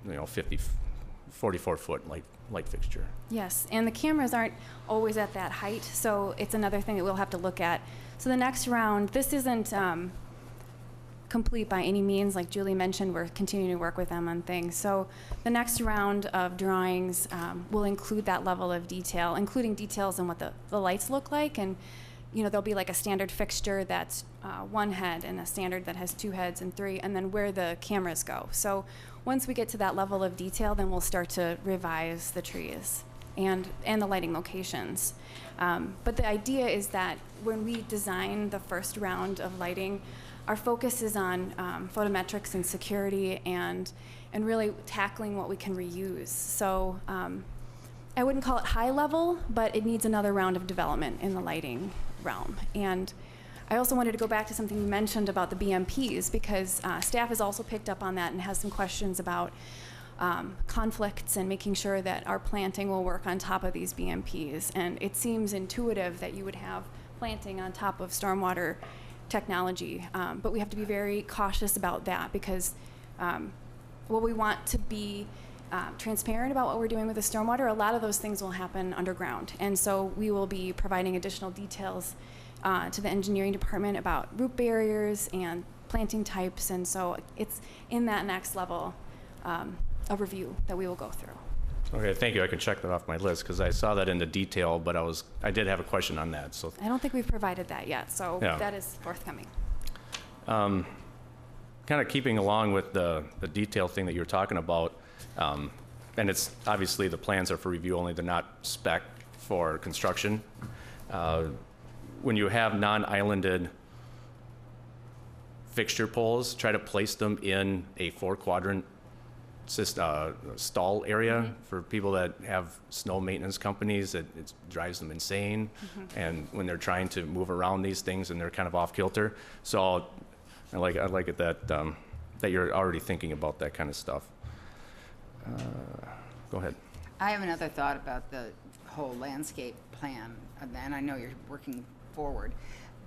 [SPEAKER 14] 44-foot light fixture.
[SPEAKER 5] Yes, and the cameras aren't always at that height, so it's another thing that we'll have to look at. So the next round, this isn't complete by any means. Like Julie mentioned, we're continuing to work with them on things. So the next round of drawings will include that level of detail, including details on what the lights look like. And there'll be like a standard fixture that's 1 head and a standard that has 2 heads and 3, and then where the cameras go. So once we get to that level of detail, then we'll start to revise the trees and the lighting locations. But the idea is that when we design the first round of lighting, our focus is on photometrics and security and really tackling what we can reuse. So I wouldn't call it high level, but it needs another round of development in the lighting realm. And I also wanted to go back to something you mentioned about the BMPs, because staff has also picked up on that and has some questions about conflicts and making sure that our planting will work on top of these BMPs. And it seems intuitive that you would have planting on top of stormwater technology, but we have to be very cautious about that, because while we want to be transparent about what we're doing with the stormwater, a lot of those things will happen underground. And so we will be providing additional details to the engineering department about root barriers and planting types. And so it's in that next level of review that we will go through.
[SPEAKER 14] Okay, thank you. I can check that off my list because I saw that in the detail, but I did have a question on that. So
[SPEAKER 5] I don't think we've provided that yet, so
[SPEAKER 14] yeah.
[SPEAKER 5] That is forthcoming.
[SPEAKER 14] Kind of keeping along with the detail thing that you were talking about, and it's obviously the plans are for review only, they're not spec for construction. When you have non-islanded fixture poles, try to place them in a 4-quadrant stall area for people that have snow maintenance companies. It drives them insane, and when they're trying to move around these things and they're kind of off kilter. So I like it that you're already thinking about that kind of stuff. Go ahead.
[SPEAKER 6] I have another thought about the whole landscape plan, and I know you're working forward,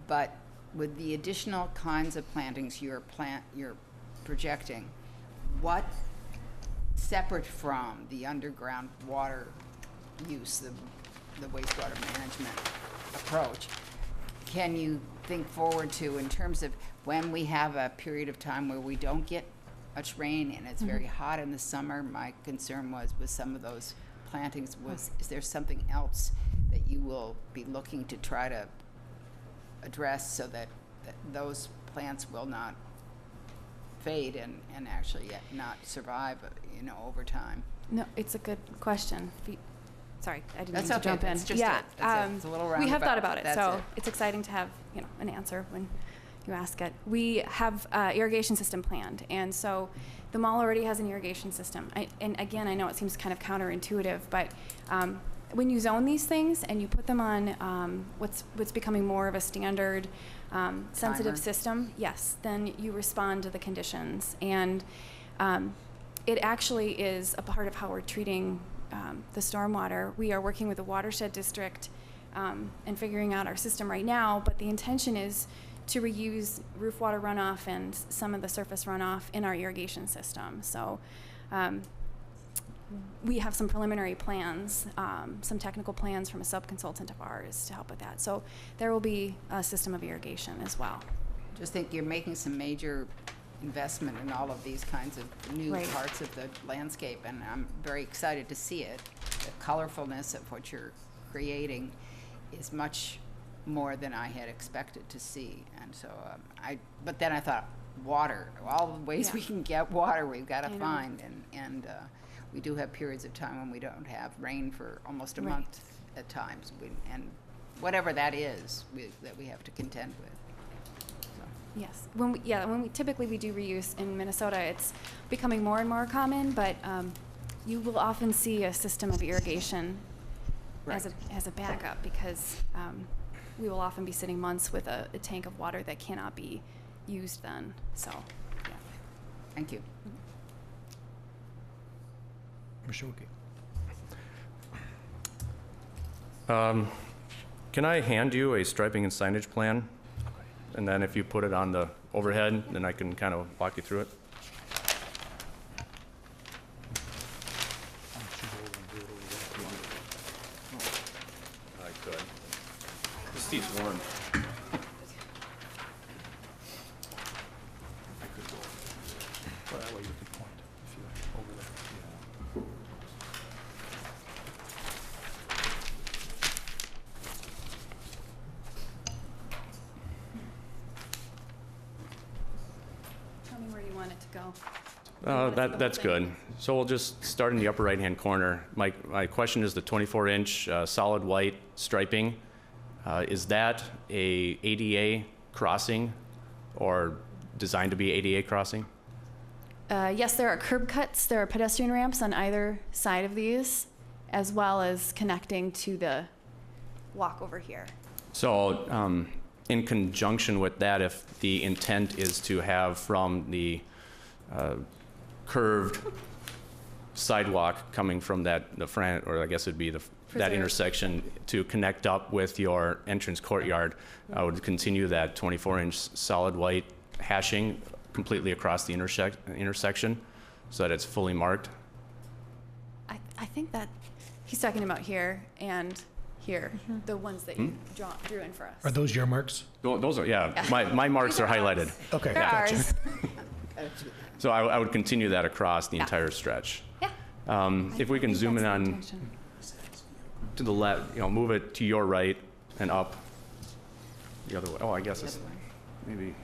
[SPEAKER 6] but with the additional kinds of plantings you're projecting, what, separate from the underground water use, the wastewater management approach, can you think forward to in terms of when we have a period of time where we don't get much rain and it's very hot in the summer? My concern was with some of those plantings, is there something else that you will be looking to try to address so that those plants will not fade and actually not survive, over time?
[SPEAKER 5] No, it's a good question. Sorry, I didn't
[SPEAKER 6] That's
[SPEAKER 5] mean to
[SPEAKER 6] okay.
[SPEAKER 5] jump in.
[SPEAKER 6] It's just it's a little roundabout.
[SPEAKER 5] We have thought about it,
[SPEAKER 6] That's
[SPEAKER 5] so
[SPEAKER 6] it.
[SPEAKER 5] it's exciting to have an answer when you ask it. We have irrigation system planned, and so the mall already has an irrigation system. And again, I know it seems kind of counterintuitive, but when you zone these things and you put them on what's becoming more of a standard sensitive
[SPEAKER 6] Timer.
[SPEAKER 5] system, yes, then you respond to the conditions. And it actually is a part of how we're treating the stormwater. We are working with the watershed district and figuring out our system right now, but the intention is to reuse roof water runoff and some of the surface runoff in our irrigation system. So we have some preliminary plans, some technical plans from a sub-consultant of ours to help with that. So there will be a system of irrigation as well.
[SPEAKER 6] Just think you're making some major investment in all of these kinds of new
[SPEAKER 5] Right.
[SPEAKER 6] parts of the landscape, and I'm very excited to see it. The colorfulness of what you're creating is much more than I had expected to see. And so but then I thought, water, all the ways we can get water, we've got to find. And we do have periods of time when we don't have rain for almost a month at times. And whatever that is, that we have to contend with.
[SPEAKER 5] Yes. When we typically we do reuse in Minnesota, it's becoming more and more common, but you will often see a system of irrigation as a backup, because we will often be sitting months with a tank of water that cannot be used then. So, yeah.
[SPEAKER 6] Thank you.
[SPEAKER 3] Commissioner Wilkie.
[SPEAKER 14] Can I hand you a striping and signage plan? And then if you put it on the overhead, then I can kind of walk you through it. I could. This seat's warm.
[SPEAKER 13] Well, that way you can point if you're over there.
[SPEAKER 5] Tell me where you want it to go.
[SPEAKER 14] That's good. So we'll just start in the upper right-hand corner. My question is the 24-inch solid white striping. Is that a ADA crossing or designed to be ADA crossing?
[SPEAKER 5] Yes, there are curb cuts. There are pedestrian ramps on either side of these, as well as connecting to the walk over here.
[SPEAKER 14] So in conjunction with that, if the intent is to have from the curved sidewalk coming from the front, or I guess it'd be that
[SPEAKER 5] Preserve.
[SPEAKER 14] intersection to connect up with your entrance courtyard, I would continue that 24-inch solid white hashing completely across the intersection so that it's fully marked.
[SPEAKER 5] I think that he's talking about here and here, the ones that you drew in for us.
[SPEAKER 1] Are those your marks?
[SPEAKER 14] Those are, yeah, my marks are highlighted.
[SPEAKER 1] Okay,
[SPEAKER 5] They're
[SPEAKER 1] gotcha.
[SPEAKER 5] ours.
[SPEAKER 14] So I would continue that across the entire stretch.
[SPEAKER 5] Yeah.
[SPEAKER 14] If we can zoom in
[SPEAKER 5] That's the
[SPEAKER 14] on
[SPEAKER 5] intention.
[SPEAKER 14] to the left, move it to your right and up the other way. Oh, I guess it's maybe.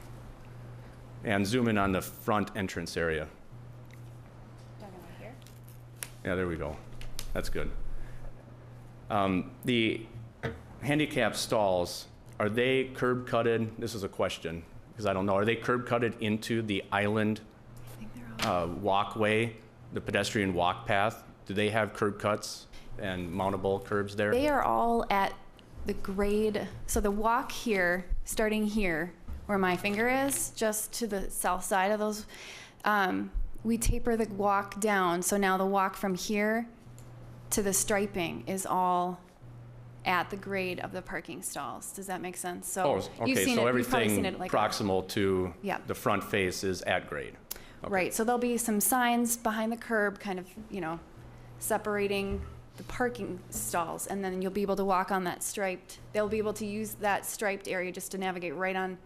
[SPEAKER 14] And zoom in on the front entrance area.
[SPEAKER 5] Talking about here?
[SPEAKER 14] Yeah, there we go. That's good. The handicap stalls, are they curb cutted? This is a question, because I don't know. Are they curb cutted into the island
[SPEAKER 5] I think they're all.
[SPEAKER 14] walkway, the pedestrian walk path? Do they have curb cuts and mountable curbs there?
[SPEAKER 5] They are all at the grade. So the walk here, starting here, where my finger is, just to the south side of those, we taper the walk down. So now the walk from here to the striping is all at the grade of the parking stalls. Does that make sense? So you've
[SPEAKER 14] okay,
[SPEAKER 5] seen
[SPEAKER 14] so
[SPEAKER 5] it, you've probably
[SPEAKER 14] everything
[SPEAKER 5] seen it like
[SPEAKER 14] proximal to
[SPEAKER 5] Yeah.
[SPEAKER 14] the front face is at grade. Okay.
[SPEAKER 5] Right, so there'll be some signs behind the curb, kind of, separating the parking stalls, and then you'll be able to walk on that striped, they'll be able to use that striped area just to navigate right on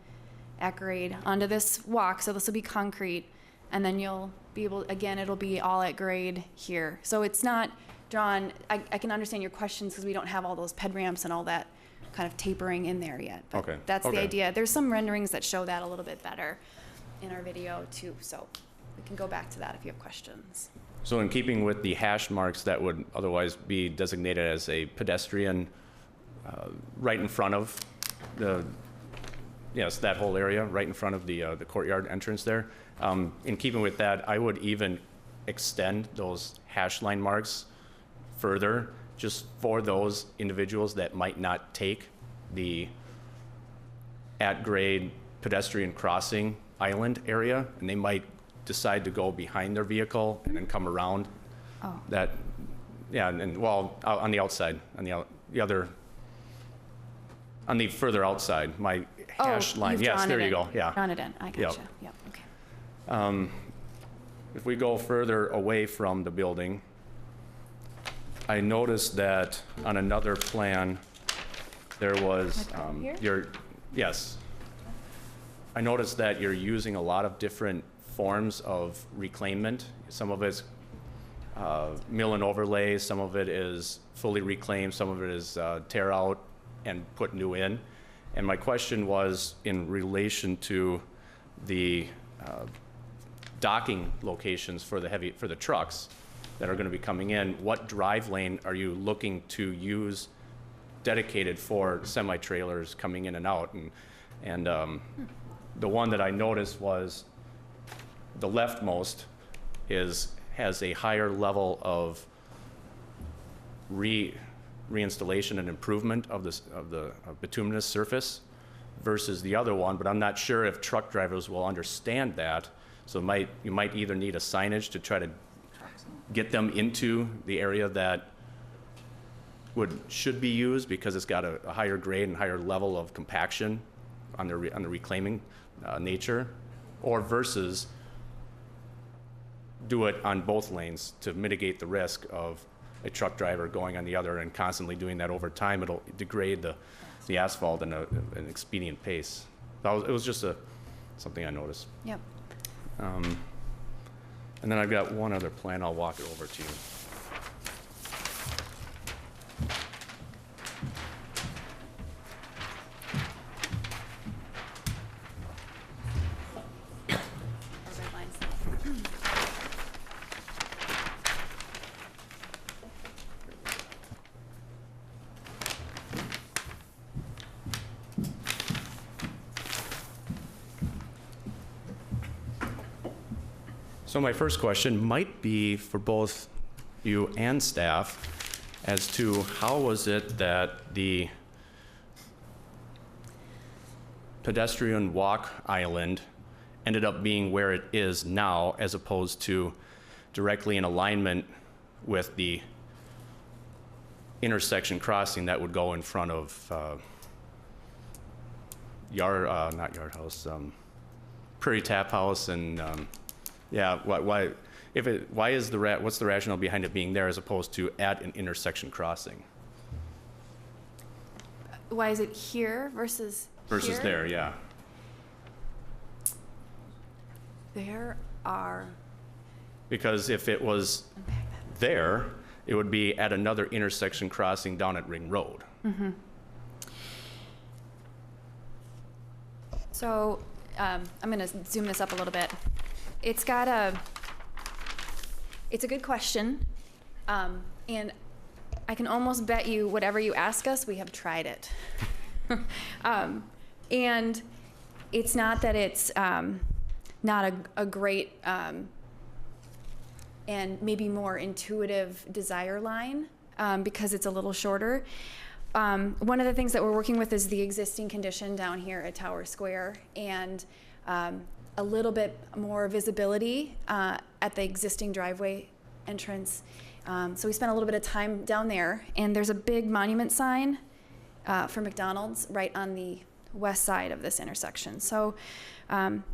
[SPEAKER 5] at grade onto this walk, so this will be concrete, and then you'll be able, again, it'll be all at grade here. So it's not drawn, I can understand your questions because we don't have all those ped ramps and all that kind of tapering in there yet. But
[SPEAKER 14] Okay,
[SPEAKER 5] that's the
[SPEAKER 14] okay.
[SPEAKER 5] idea. There's some renderings that show that a little bit better in our video too, so we can go back to that if you have questions.
[SPEAKER 14] So in keeping with the hash marks that would otherwise be designated as a pedestrian right in front of the, yes, that whole area, right in front of the courtyard entrance there, in keeping with that, I would even extend those hash line marks further, just for those individuals that might not take the at-grade pedestrian crossing island area, and they might decide to go behind their vehicle and then come around
[SPEAKER 5] Oh.
[SPEAKER 14] that, yeah, and well, on the outside, on the other, on the further outside, my hash line,
[SPEAKER 5] you've
[SPEAKER 14] yes,
[SPEAKER 5] drawn
[SPEAKER 14] there
[SPEAKER 5] it
[SPEAKER 14] you
[SPEAKER 5] in.
[SPEAKER 14] go, yeah.
[SPEAKER 5] Drawn it in, I
[SPEAKER 14] Yep.
[SPEAKER 5] gotcha, yep, okay.
[SPEAKER 14] If we go further away from the building, I noticed that on another plan, there was,
[SPEAKER 5] Here?
[SPEAKER 14] yes. I noticed that you're using a lot of different forms of reclaimment. Some of it's mill and overlay, some of it is fully reclaimed, some of it is tear out and put new in. And my question was in relation to the docking locations for the trucks that are going to be coming in. What drive lane are you looking to use dedicated for semi-trailers coming in and out? And the one that I noticed was the leftmost has a higher level of reinstallation and improvement of the bituminous surface versus the other one, but I'm not sure if truck drivers will understand that. So you might either need a signage to try to get them into the area that should be used because it's got a higher grade and higher level of compaction on the reclaiming nature, or versus do it on both lanes to mitigate the risk of a truck driver going on the other and constantly doing that over time. It'll degrade the asphalt at an expedient pace. It was just something I noticed.
[SPEAKER 5] Yep.
[SPEAKER 14] And then I've got one other plan. I'll walk it over to you. So my first question might be for both you and staff as to how was it that the pedestrian walk island ended up being where it is now as opposed to directly in alignment with the intersection crossing that would go in front of Prairie Tap House and yeah, what's the rationale behind it being there as opposed to at an intersection crossing?
[SPEAKER 5] Why is it here versus here?
[SPEAKER 14] There, yeah.
[SPEAKER 5] There are,
[SPEAKER 14] Because if it was there, it would be at another intersection crossing down at Ring Road.
[SPEAKER 5] mm-hmm. So I'm going to zoom this up a little bit. It's a good question, and I can almost bet you whatever you ask us, we have tried it. And it's not that it's not a great and maybe more intuitive desire line because it's a little shorter. One of the things that we're working with is the existing condition down here at Tower Square, and a little bit more visibility at the existing driveway entrance. So we spent a little bit of time down there, and there's a big monument sign for McDonald's right on the west side of this intersection. So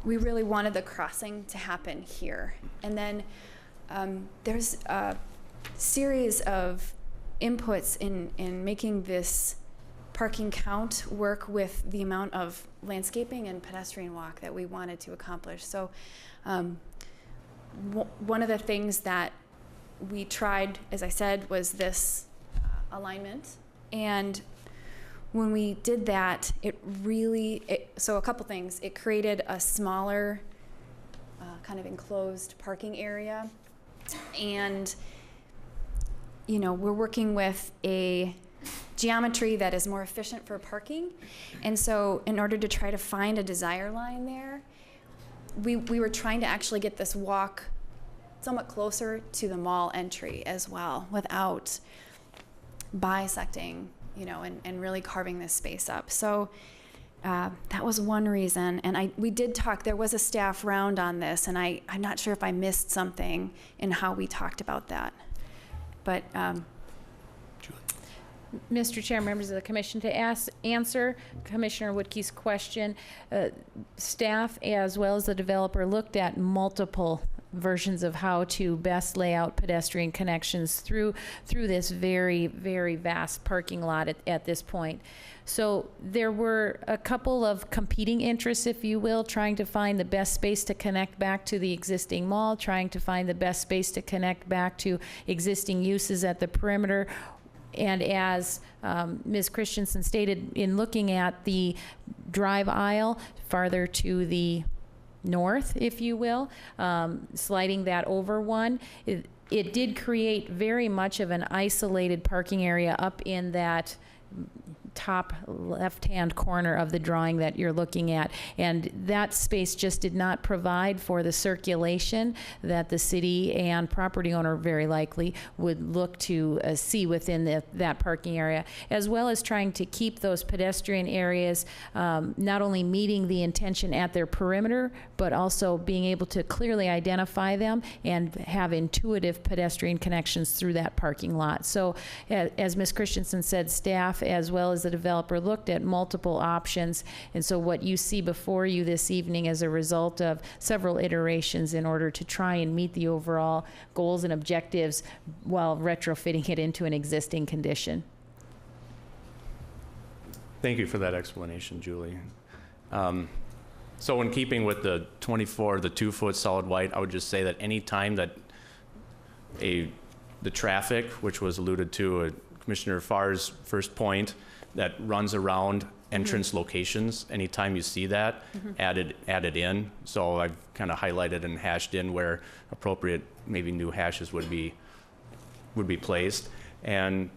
[SPEAKER 5] we really wanted the crossing to happen here. And then there's a series of inputs in making this parking count work with the amount of landscaping and pedestrian walk that we wanted to accomplish. So one of the things that we tried, as I said, was this alignment. And when we did that, so a couple things. It created a smaller kind of enclosed parking area. And, you know, we're working with a geometry that is more efficient for parking. And so in order to try to find a desire line there, we were trying to actually get this walk somewhat closer to the mall entry as well, without bisecting, you know, and really carving this space up. So that was one reason. And we did talk, there was a staff round on this, and I'm not sure if I missed something in how we talked about that. But
[SPEAKER 12] Mr. Chair, members of the commission, to answer Commissioner Woodkey's question, staff as well as the developer looked at multiple versions of how to best lay out pedestrian connections through this very, very vast parking lot at this point. So there were a couple of competing interests, if you will, trying to find the best space to connect back to the existing mall, trying to find the best space to connect back to existing uses at the perimeter. And as Ms. Christensen stated, in looking at the drive aisle farther to the north, if you will, sliding that over one, it did create very much of an isolated parking area up in that top left-hand corner of the drawing that you're looking at. And that space just did not provide for the circulation that the city and property owner very likely would look to see within that parking area, as well as trying to keep those pedestrian areas not only meeting the intention at their perimeter, but also being able to clearly identify them and have intuitive pedestrian connections through that parking lot. So as Ms. Christensen said, staff as well as the developer looked at multiple options, and so what you see before you this evening is a result of several iterations in order to try and meet the overall goals and objectives while retrofitting it into an existing condition.
[SPEAKER 14] Thank you for that explanation, Julie. So in keeping with the 24, the 2-foot solid white, I would just say that any time that the traffic, which was alluded to at Commissioner Farr's first point, that runs around entrance locations, anytime you see that, added in. So I've kind of highlighted and hashed in where appropriate, maybe new hashes would be placed. And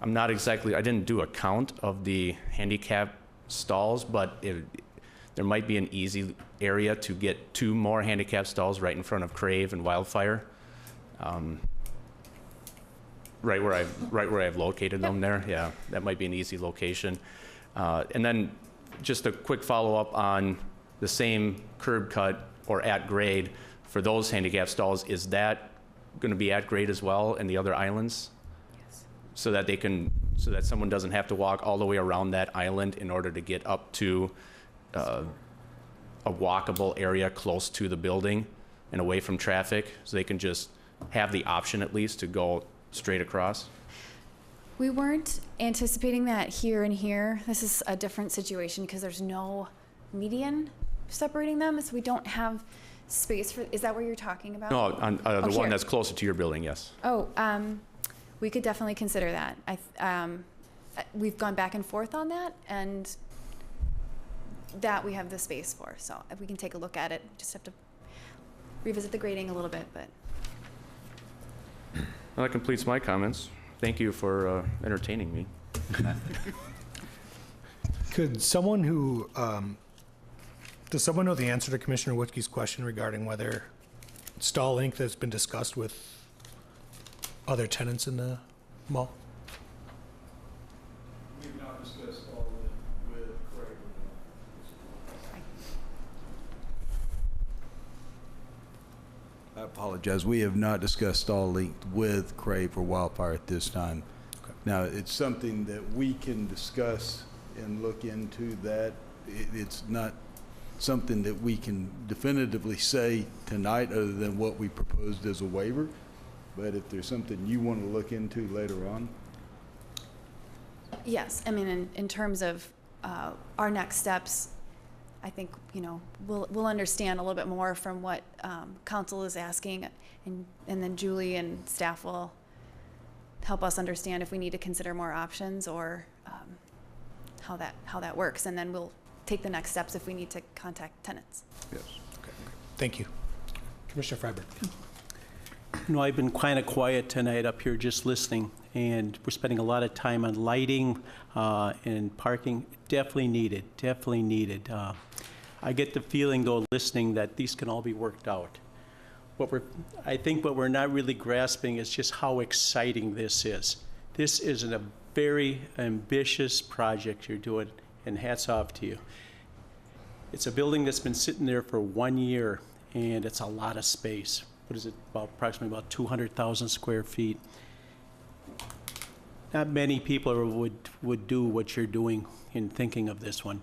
[SPEAKER 14] I'm not exactly, I didn't do a count of the handicap stalls, but there might be an easy area to get 2 more handicap stalls right in front of Crave and Wildfire. Right where I've located them there. Yeah, that might be an easy location. And then just a quick follow-up on the same curb cut or at grade for those handicap stalls. Is that going to be at grade as well in the other islands?
[SPEAKER 5] yes.
[SPEAKER 14] So that someone doesn't have to walk all the way around that island in order to get up to a walkable area close to the building and away from traffic, so they can just have the option at least to go straight across?
[SPEAKER 5] We weren't anticipating that here and here. This is a different situation because there's no median separating them, so we don't have space for, is that what you're talking about?
[SPEAKER 14] No, on the
[SPEAKER 5] here.
[SPEAKER 14] one that's closer to your building, yes.
[SPEAKER 5] Oh, we could definitely consider that. We've gone back and forth on that, and that we have the space for. So if we can take a look at it, just have to revisit the grading a little bit, but.
[SPEAKER 14] Well, that completes my comments. Thank you for entertaining me.
[SPEAKER 1] Could someone who, does someone know the answer to Commissioner Woodkey's question regarding whether stall length has been discussed with other tenants in the mall?
[SPEAKER 8] We've not discussed all of it with Prairie. I apologize. We have not discussed stall length with Crave or Wildfire at this time.
[SPEAKER 1] Okay.
[SPEAKER 8] Now, it's something that we can discuss and look into that. It's not something that we can definitively say tonight other than what we proposed as a waiver. But if there's something you want to look into later on.
[SPEAKER 5] Yes, I mean, in terms of our next steps, I think, you know, we'll understand a little bit more from what council is asking, and then Julie and staff will help us understand if we need to consider more options or how that works, and then we'll take the next steps if we need to contact tenants.
[SPEAKER 8] Yes.
[SPEAKER 1] Thank you. Commissioner Freiberg.
[SPEAKER 15] You know, I've been kind of quiet tonight up here just listening, and we're spending a lot of time on lighting and parking. Definitely needed, definitely needed. I get the feeling, though, listening, that these can all be worked out. I think what we're not really grasping is just how exciting this is. This is a very ambitious project you're doing, and hats off to you. It's a building that's been sitting there for 1 year, and it's a lot of space. What is it, approximately about 200,000 square feet. Not many people would do what you're doing in thinking of this one.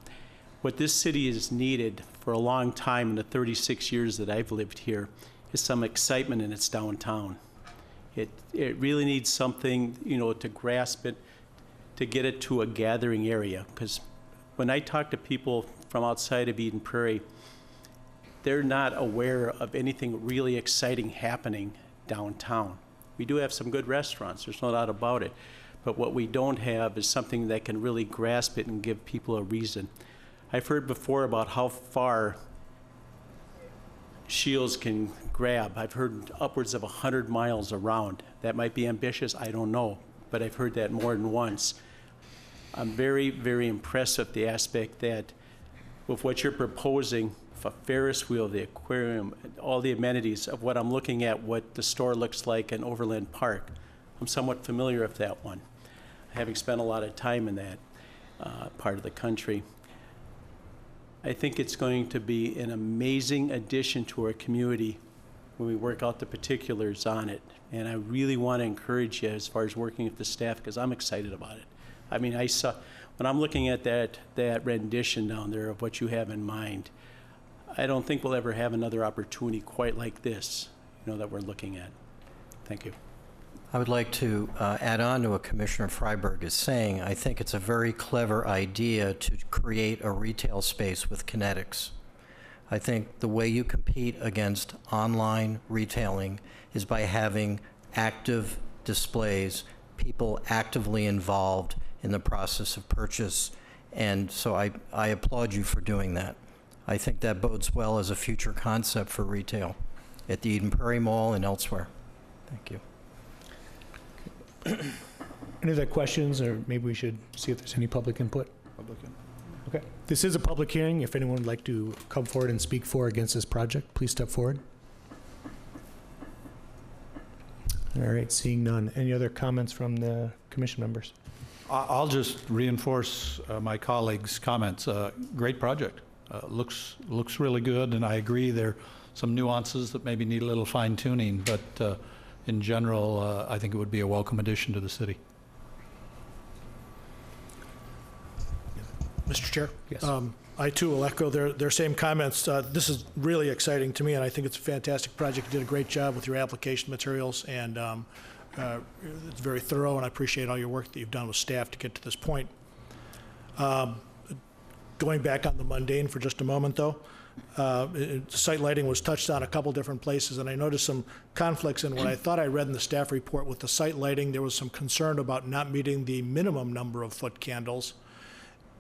[SPEAKER 15] What this city has needed for a long time in the 36 years that I've lived here is some excitement in its downtown. It really needs something, you know, to grasp it, to get it to a gathering area. Because when I talk to people from outside of Eden Prairie, they're not aware of anything really exciting happening downtown. We do have some good restaurants, there's no doubt about it. But what we don't have is something that can really grasp it and give people a reason. I've heard before about how far Shields can grab. I've heard upwards of 100 miles around. That might be ambitious, I don't know, but I've heard that more than once. I'm very, very impressed with the aspect that with what you're proposing, a Ferris wheel, the aquarium, all the amenities of what I'm looking at, what the store looks like in Overland Park. I'm somewhat familiar with that one, having spent a lot of time in that part of the country. I think it's going to be an amazing addition to our community when we work out the particulars on it. And I really want to encourage you as far as working with the staff, because I'm excited about it. I mean, when I'm looking at that rendition down there of what you have in mind, I don't think we'll ever have another opportunity quite like this, you know, that we're looking at. Thank you.
[SPEAKER 11] I would like to add on to what Commissioner Freiberg is saying. I think it's a very clever idea to create a retail space with kinetics. I think the way you compete against online retailing is by having active displays, people actively involved in the process of purchase. And so I applaud you for doing that. I think that bodes well as a future concept for retail at the Eden Prairie Mall and elsewhere. Thank you.
[SPEAKER 1] Any other questions, or maybe we should see if there's any public input?
[SPEAKER 8] Public input.
[SPEAKER 1] Okay. This is a public hearing. If anyone would like to come forward and speak for or against this project, please step forward. All right, seeing none. Any other comments from the commission members?
[SPEAKER 13] I'll just reinforce my colleagues' comments. Great project. Looks really good, and I agree there are some nuances that maybe need a little fine-tuning, but in general, I think it would be a welcome addition to the city.
[SPEAKER 3] Mr. Chair?
[SPEAKER 1] Yes.
[SPEAKER 3] I too will echo their same comments. This is really exciting to me, and I think it's a fantastic project. You did a great job with your application materials, and it's very thorough, and I appreciate all your work that you've done with staff to get to this point. Going back on the mundane for just a moment, though, site lighting was touched on a couple different places, and I noticed some conflicts in what I thought I read in the staff report. With the site lighting, there was some concern about not meeting the minimum number of foot candles,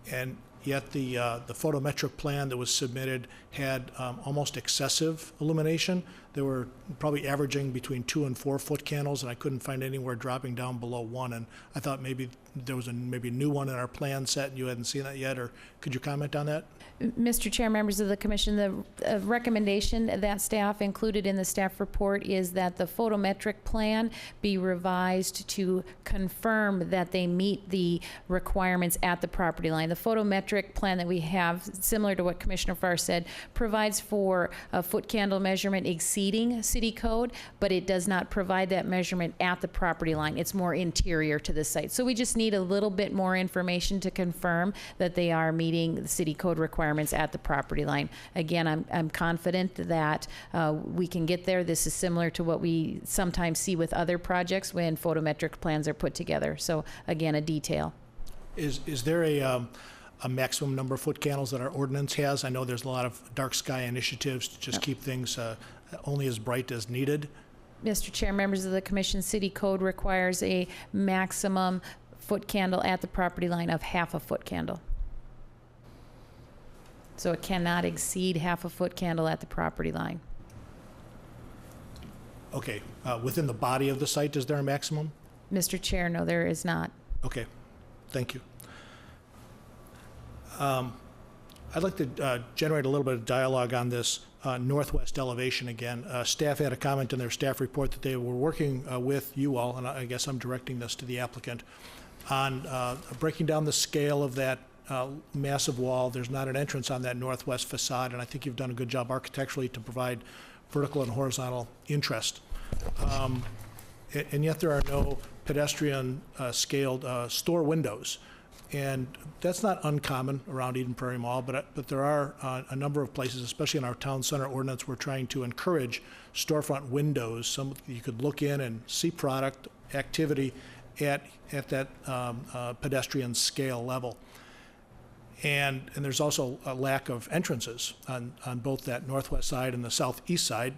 [SPEAKER 3] and yet the photometric plan that was submitted had almost excessive illumination. They were probably averaging between 2 and 4 foot candles, and I couldn't find anywhere dropping down below 1. And I thought maybe there was maybe a new one in our plan set, and you hadn't seen that yet. Or could you comment on that?
[SPEAKER 12] Mr. Chair, members of the commission, the recommendation that staff included in the staff report is that the photometric plan be revised to confirm that they meet the requirements at the property line. The photometric plan that we have, similar to what Commissioner Farr said, provides for a foot candle measurement exceeding city code, but it does not provide that measurement at the property line. It's more interior to the site. So we just need a little bit more information to confirm that they are meeting the city code requirements at the property line. Again, I'm confident that we can get there. This is similar to what we sometimes see with other projects when photometric plans are put together. So again, a detail.
[SPEAKER 3] Is there a a maximum number of foot candles that our ordinance has. I know there's a lot of dark sky initiatives to just keep things only as bright as needed.
[SPEAKER 12] Mr. Chair, members of the commission, city code requires a maximum foot candle at the property line of half a foot candle. So it cannot exceed half a foot candle at the property line.
[SPEAKER 3] Okay, within the body of the site, is there a maximum?
[SPEAKER 12] Mr. Chair, no, there is not.
[SPEAKER 3] Okay, thank you. I'd like to generate a little bit of dialogue on this northwest elevation again. Staff had a comment in their staff report that they were working with you all, and I guess I'm directing this to the applicant, on breaking down the scale of that massive wall. There's not an entrance on that northwest facade, and I think you've done a good job architecturally to provide vertical and horizontal interest. And yet there are no pedestrian scaled store windows. And that's not uncommon around Eden Prairie Mall, but there are a number of places, especially in our town center ordinance, we're trying to encourage storefront windows. You could look in and see product activity at that pedestrian scale level. And there's also a lack of entrances on both that northwest side and the southeast side,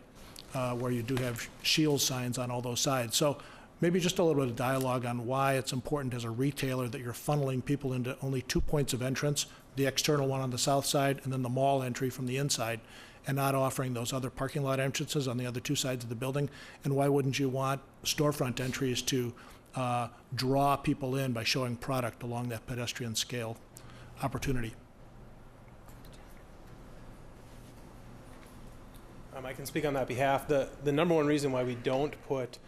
[SPEAKER 3] where you do have shield signs on all those sides. So maybe just a little bit of dialogue on why it's important as a retailer that you're funneling people into only 2 points of entrance, the external one on the south side and then the mall entry from the inside, and not offering those other parking lot entrances on the other 2 sides of the building. And why wouldn't you want storefront entries to draw people in by showing product along that pedestrian scale opportunity?
[SPEAKER 9] I can speak on that behalf. The number one reason why we don't put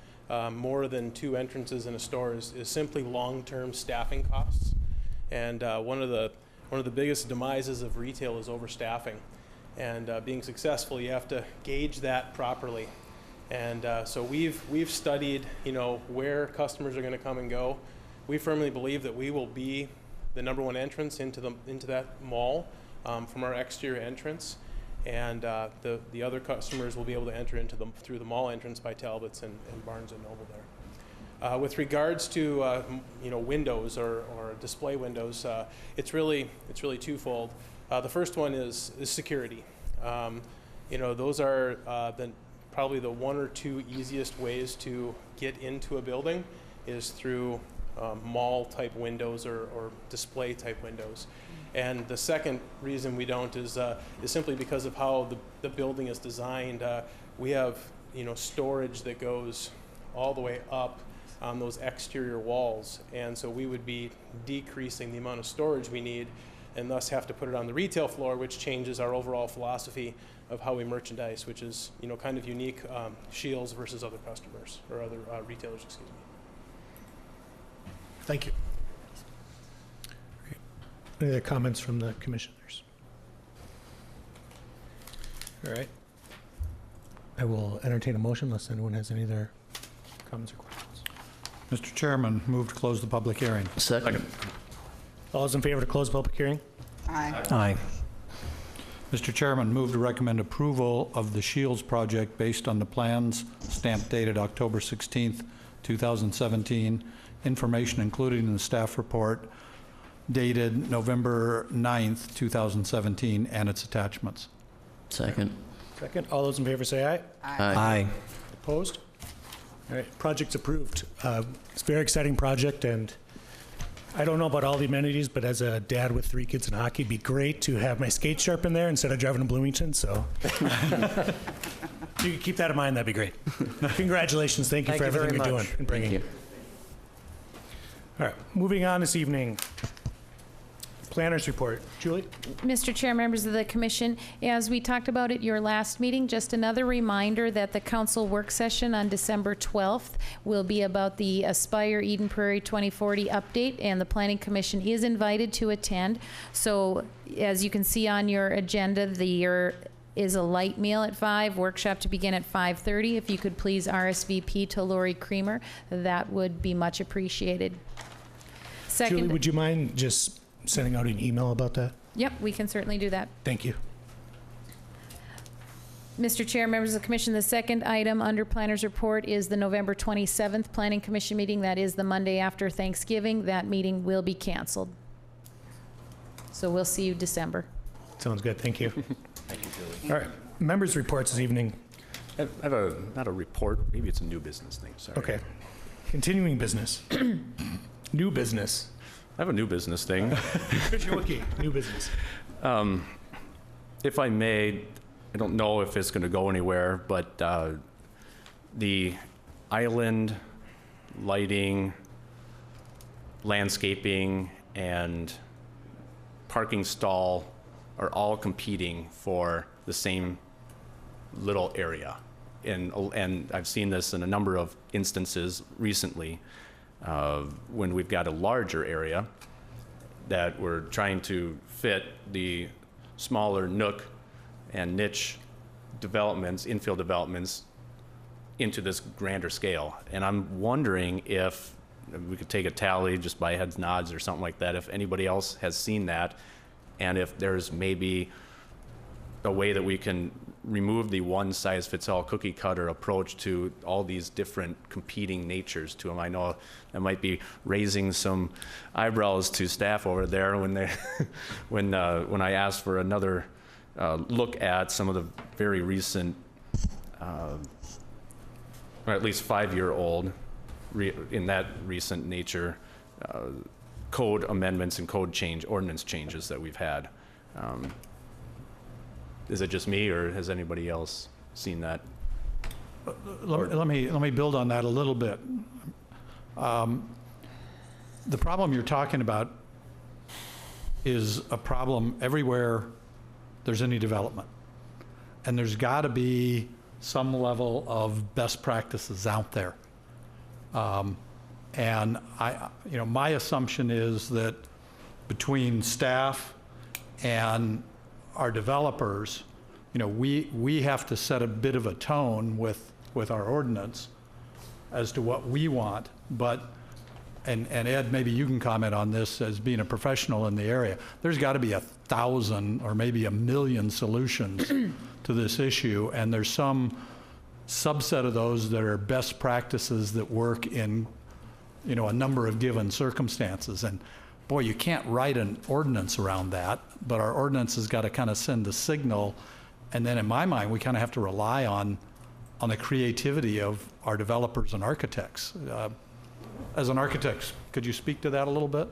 [SPEAKER 9] more than 2 entrances in a store is simply long-term staffing costs. And one of the biggest demises of retail is overstaffing. And being successful, you have to gauge that properly. And so we've studied, where customers are going to come and go. We firmly believe that we will be the number 1 entrance into that mall from our exterior entrance. And the other customers will be able to enter into them through the mall entrance by Talbot's and Barnes and Noble there. With regards to windows or display windows, it's really twofold. The first one is security. Those are probably the 1 or 2 easiest ways to get into a building is through mall type windows or display type windows. And the second reason we don't is simply because of how the building is designed. We have storage that goes all the way up on those exterior walls, and so we would be decreasing the amount of storage we need, and thus have to put it on the retail floor, which changes our overall philosophy of how we merchandise, which is kind of unique Shields versus other customers or other retailers. Excuse me.
[SPEAKER 3] Thank you.
[SPEAKER 1] Any other comments from the commissioners? All right. I will entertain a motion unless anyone has any other comments or questions.
[SPEAKER 13] Mr. Chairman, move to close the public hearing.
[SPEAKER 14] Second.
[SPEAKER 1] All those in favor to close the public hearing?
[SPEAKER 6] Aye.
[SPEAKER 11] Aye.
[SPEAKER 13] Mr. Chairman, move to recommend approval of the Shields project based on the plans stamped dated October 16th, 2017, information included in the staff report dated November 9th, 2017, and its attachments.
[SPEAKER 11] Second.
[SPEAKER 1] Second. All those in favor say aye.
[SPEAKER 11] Aye.
[SPEAKER 1] Opposed? All right, project's approved. It's a very exciting project, and I don't know about all the amenities, but as a dad with 3 kids in hockey, it'd be great to have my skate sharp in there instead of driving to Bloomington, so. If you could keep that in mind, that'd be great. Congratulations, thank you for everything you're doing and bringing.
[SPEAKER 11] Thank you.
[SPEAKER 1] All right, moving on this evening. Planners report. Julie?
[SPEAKER 12] Mr. Chair, members of the commission, as we talked about at your last meeting, just another reminder that the council work session on December 12th will be about the Aspire Eden Prairie 2040 update, and the Planning Commission is invited to attend. So as you can see on your agenda, there is a light meal at 5, workshop to begin at 5:30. If you could please RSVP to Lori Creamer, that would be much appreciated. Second,
[SPEAKER 1] Julie, would you mind just sending out an email about that?
[SPEAKER 12] Yep, we can certainly do that.
[SPEAKER 1] Thank you.
[SPEAKER 12] Mr. Chair, members of the commission, the second item under planner's report is the November 27th Planning Commission meeting. That is the Monday after Thanksgiving. That meeting will be canceled. So we'll see you December.
[SPEAKER 1] Sounds good. Thank you.
[SPEAKER 14] Thank you, Julie.
[SPEAKER 1] All right. Members' reports this evening.
[SPEAKER 14] I have not a report, maybe it's a new business thing, sorry.
[SPEAKER 1] Okay. Continuing business. New business.
[SPEAKER 14] I have a new business thing.
[SPEAKER 1] Commissioner Wookie, new business.
[SPEAKER 14] If I may, I don't know if it's going to go anywhere, but the island lighting, landscaping, and parking stall are all competing for the same little area. And I've seen this in a number of instances recently when we've got a larger area that we're trying to fit the smaller nook and niche developments, infill developments, into this grander scale. And I'm wondering if we could take a tally just by heads nods or something like that, if anybody else has seen that, and if there's maybe a way that we can remove the one-size-fits-all cookie-cutter approach to all these different competing natures to them. I know that might be raising some eyebrows to staff over there when they, when I asked for another look at some of the very recent, or at least 5-year-old, in that recent nature, code amendments and ordinance changes that we've had. Is it just me, or has anybody else seen that?
[SPEAKER 13] Let me build on that a little bit. The problem you're talking about is a problem everywhere there's any development. And there's got to be some level of best practices out there. And my assumption is that between staff and our developers, we have to set a bit of a tone with our ordinance as to what we want. But, and Ed, maybe you can comment on this as being a professional in the area. There's got to be 1,000 or maybe 1 million solutions to this issue, and there's some subset of those that are best practices that work in, a number of given circumstances. And boy, you can't write an ordinance around that, but our ordinance has got to kind of send a signal. And then in my mind, we kind of have to rely on the creativity of our developers and architects. As an architect, could you speak to that a little bit?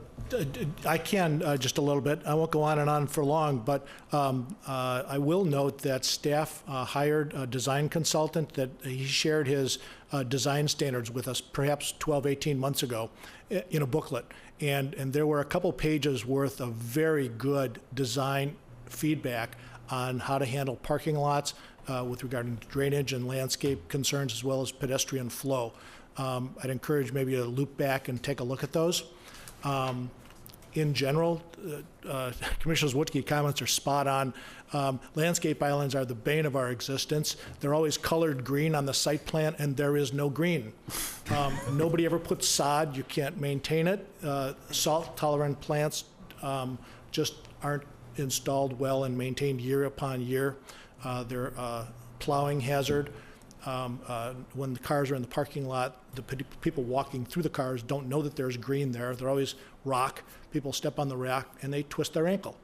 [SPEAKER 3] I can, just a little bit. I won't go on and on for long, but I will note that staff hired a design consultant that he shared his design standards with us perhaps 12, 18 months ago in a booklet. And there were a couple pages worth of very good design feedback on how to handle parking lots with regard to drainage and landscape concerns, as well as pedestrian flow. I'd encourage maybe to loop back and take a look at those. In general, Commissioner Woodsky's comments are spot on. Landscape islands are the bane of our existence. They're always colored green on the site plan, and there is no green. Nobody ever puts sod. You can't maintain it. Salt-tolerant plants just aren't installed well and maintained year upon year. They're a plowing hazard. When the cars are in the parking lot, the people walking through the cars don't know that there's green there. They're always rock. People step on the rock and they twist their ankle.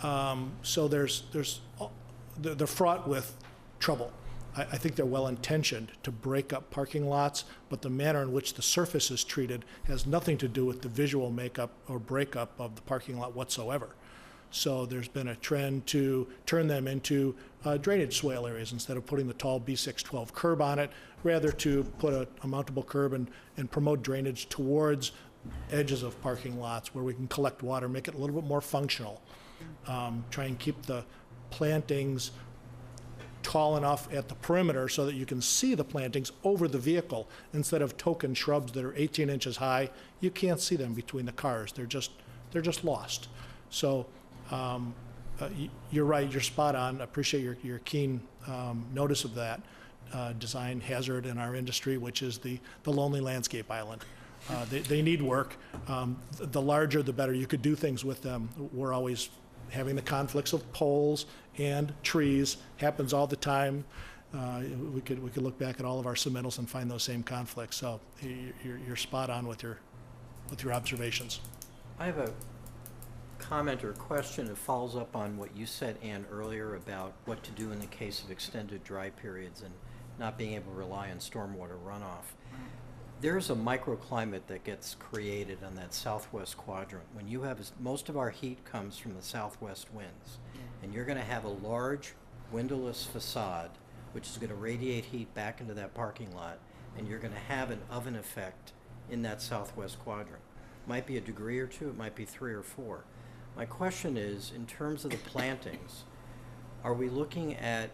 [SPEAKER 3] So they're fraught with trouble. I think they're well-intentioned to break up parking lots, but the manner in which the surface is treated has nothing to do with the visual makeup or breakup of the parking lot whatsoever. So there's been a trend to turn them into drainage swale areas instead of putting the tall B612 curb on it, rather to put a mountable curb and promote drainage towards edges of parking lots where we can collect water, make it a little bit more functional. Try and keep the plantings tall enough at the perimeter so that you can see the plantings over the vehicle instead of token shrubs that are 18 inches high. You can't see them between the cars. They're just lost. So you're right, you're spot on. I appreciate your keen notice of that design hazard in our industry, which is the lonely landscape island. They need work. The larger, the better. You could do things with them. We're always having the conflicts of poles and trees. Happens all the time. We could look back at all of our submittals and find those same conflicts. So you're spot on with your observations.
[SPEAKER 11] I have a comment or question that follows up on what you said, Ann, earlier about what to do in the case of extended dry periods and not being able to rely on stormwater runoff. There's a microclimate that gets created on that southwest quadrant. When you have, most of our heat comes from the southwest winds, and you're going to have a large windowless facade, which is going to radiate heat back into that parking lot, and you're going to have an oven effect in that southwest quadrant. Might be a degree or two, it might be 3 or 4. My question is, in terms of the plantings, are we looking at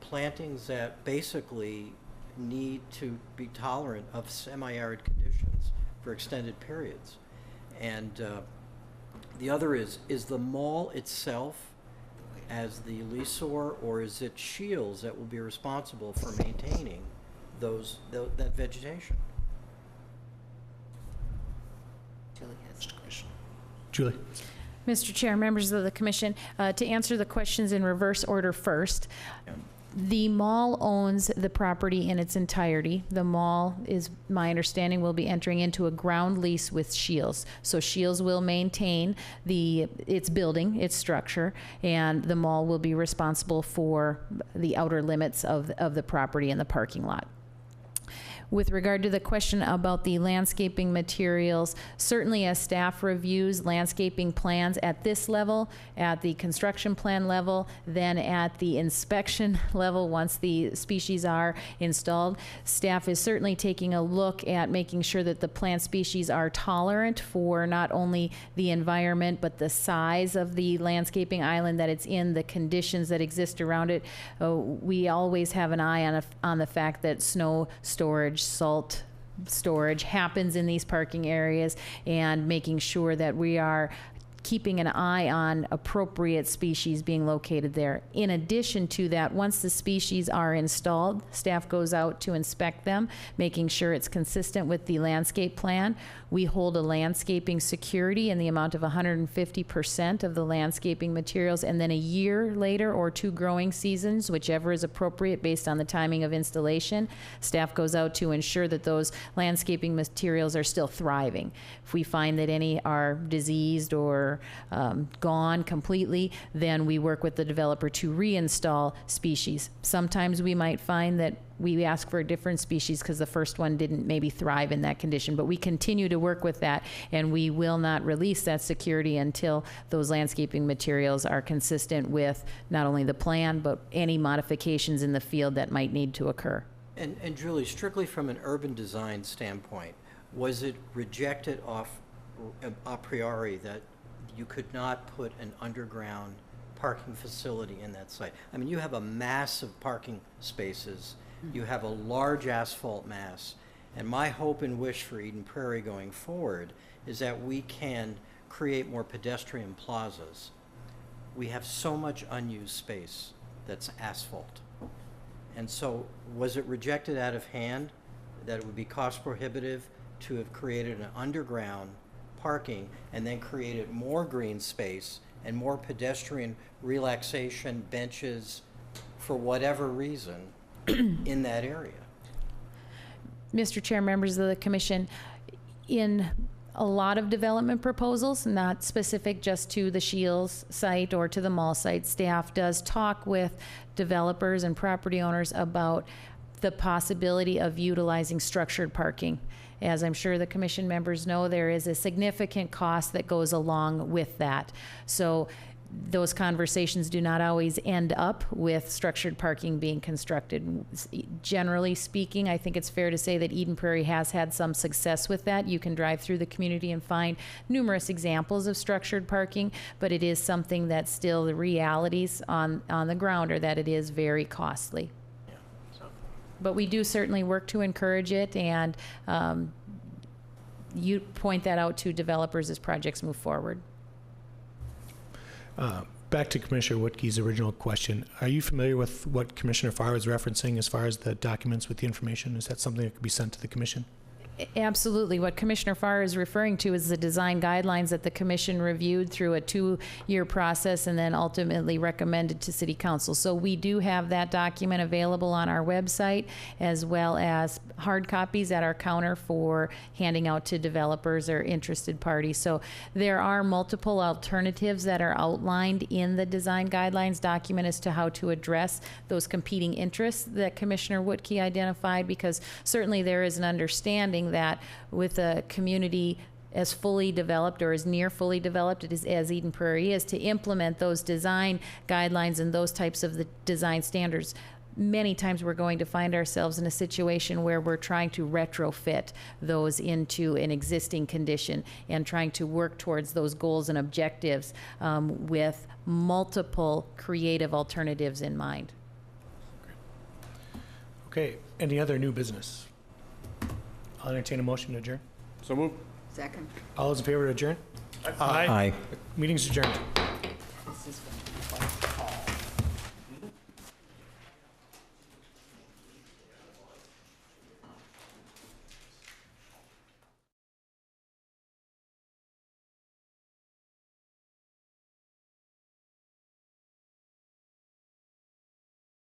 [SPEAKER 11] plantings that basically need to be tolerant of semi-arid conditions for extended periods? And the other is the mall itself as the leaseor, or is it Shields that will be responsible for maintaining that vegetation?
[SPEAKER 1] Julie.
[SPEAKER 12] Mr. Chair, members of the Commission, to answer the questions in reverse order first, the mall owns the property in its entirety. The mall, is my understanding, will be entering into a ground lease with Shields. So Shields will maintain its building, its structure, and the mall will be responsible for the outer limits of the property and the parking lot. With regard to the question about the landscaping materials, certainly as staff reviews landscaping plans at this level, at the construction plan level, then at the inspection level once the species are installed, staff is certainly taking a look at making sure that the plant species are tolerant for not only the environment but the size of the landscaping island that it's in, the conditions that exist around it. We always have an eye on the fact that snow storage, salt storage happens in these parking areas, and making sure that we are keeping an eye on appropriate species being located there. In addition to that, once the species are installed, staff goes out to inspect them, making sure it's consistent with the landscape plan. We hold a landscaping security in the amount of 150% of the landscaping materials, and then a year later, or 2 growing seasons, whichever is appropriate based on the timing of installation, staff goes out to ensure that those landscaping materials are still thriving. If we find that any are diseased or gone completely, then we work with the developer to reinstall species. Sometimes we might find that we ask for a different species because the first one didn't maybe thrive in that condition, but we continue to work with that, and we will not release that security until those landscaping materials are consistent with not only the plan, but any modifications in the field that might need to occur.
[SPEAKER 11] And Julie, strictly from an urban design standpoint, was it rejected a priori that you could not put an underground parking facility in that site? I mean, you have a massive parking spaces, you have a large asphalt mass, and my hope and wish for Eden Prairie going forward is that we can create more pedestrian plazas. We have so much unused space that's asphalt. And so was it rejected out of hand that it would be cost prohibitive to have created an underground parking and then created more green space and more pedestrian relaxation benches for whatever reason in that area?
[SPEAKER 12] Mr. Chair, members of the Commission, in a lot of development proposals, not specific just to the Shields site or to the mall site, staff does talk with developers and property owners about the possibility of utilizing structured parking. As I'm sure the Commission members know, there is a significant cost that goes along with that. So those conversations do not always end up with structured parking being constructed. Generally speaking, I think it's fair to say that Eden Prairie has had some success with that. You can drive through the community and find numerous examples of structured parking, but it is something that still the realities on the ground are that it is very costly. But we do certainly work to encourage it, and you point that out to developers as projects move forward.
[SPEAKER 1] Back to Commissioner Whitkey's original question. Are you familiar with what Commissioner Farr was referencing as far as the documents with the information? Is that something that could be sent to the Commission?
[SPEAKER 12] Absolutely. What Commissioner Farr is referring to is the design guidelines that the commission reviewed through a 2-year process and then ultimately recommended to City Council. So we do have that document available on our website, as well as hard copies at our counter for handing out to developers or interested parties. So there are multiple alternatives that are outlined in the design guidelines document as to how to address those competing interests that Commissioner Woodkey identified, because certainly there is an understanding that with a community as fully developed or as near fully developed as Eden Prairie is, to implement those design guidelines and those types of the design standards, many times we're going to find ourselves in a situation where we're trying to retrofit those into an existing condition and trying to work towards those goals and objectives with multiple creative alternatives in mind.
[SPEAKER 1] Okay, any other new business? I'll entertain a motion to adjourn.
[SPEAKER 9] So move.
[SPEAKER 6] Second.
[SPEAKER 1] All those in favor to adjourn?
[SPEAKER 11] Aye.
[SPEAKER 1] Meeting's adjourned.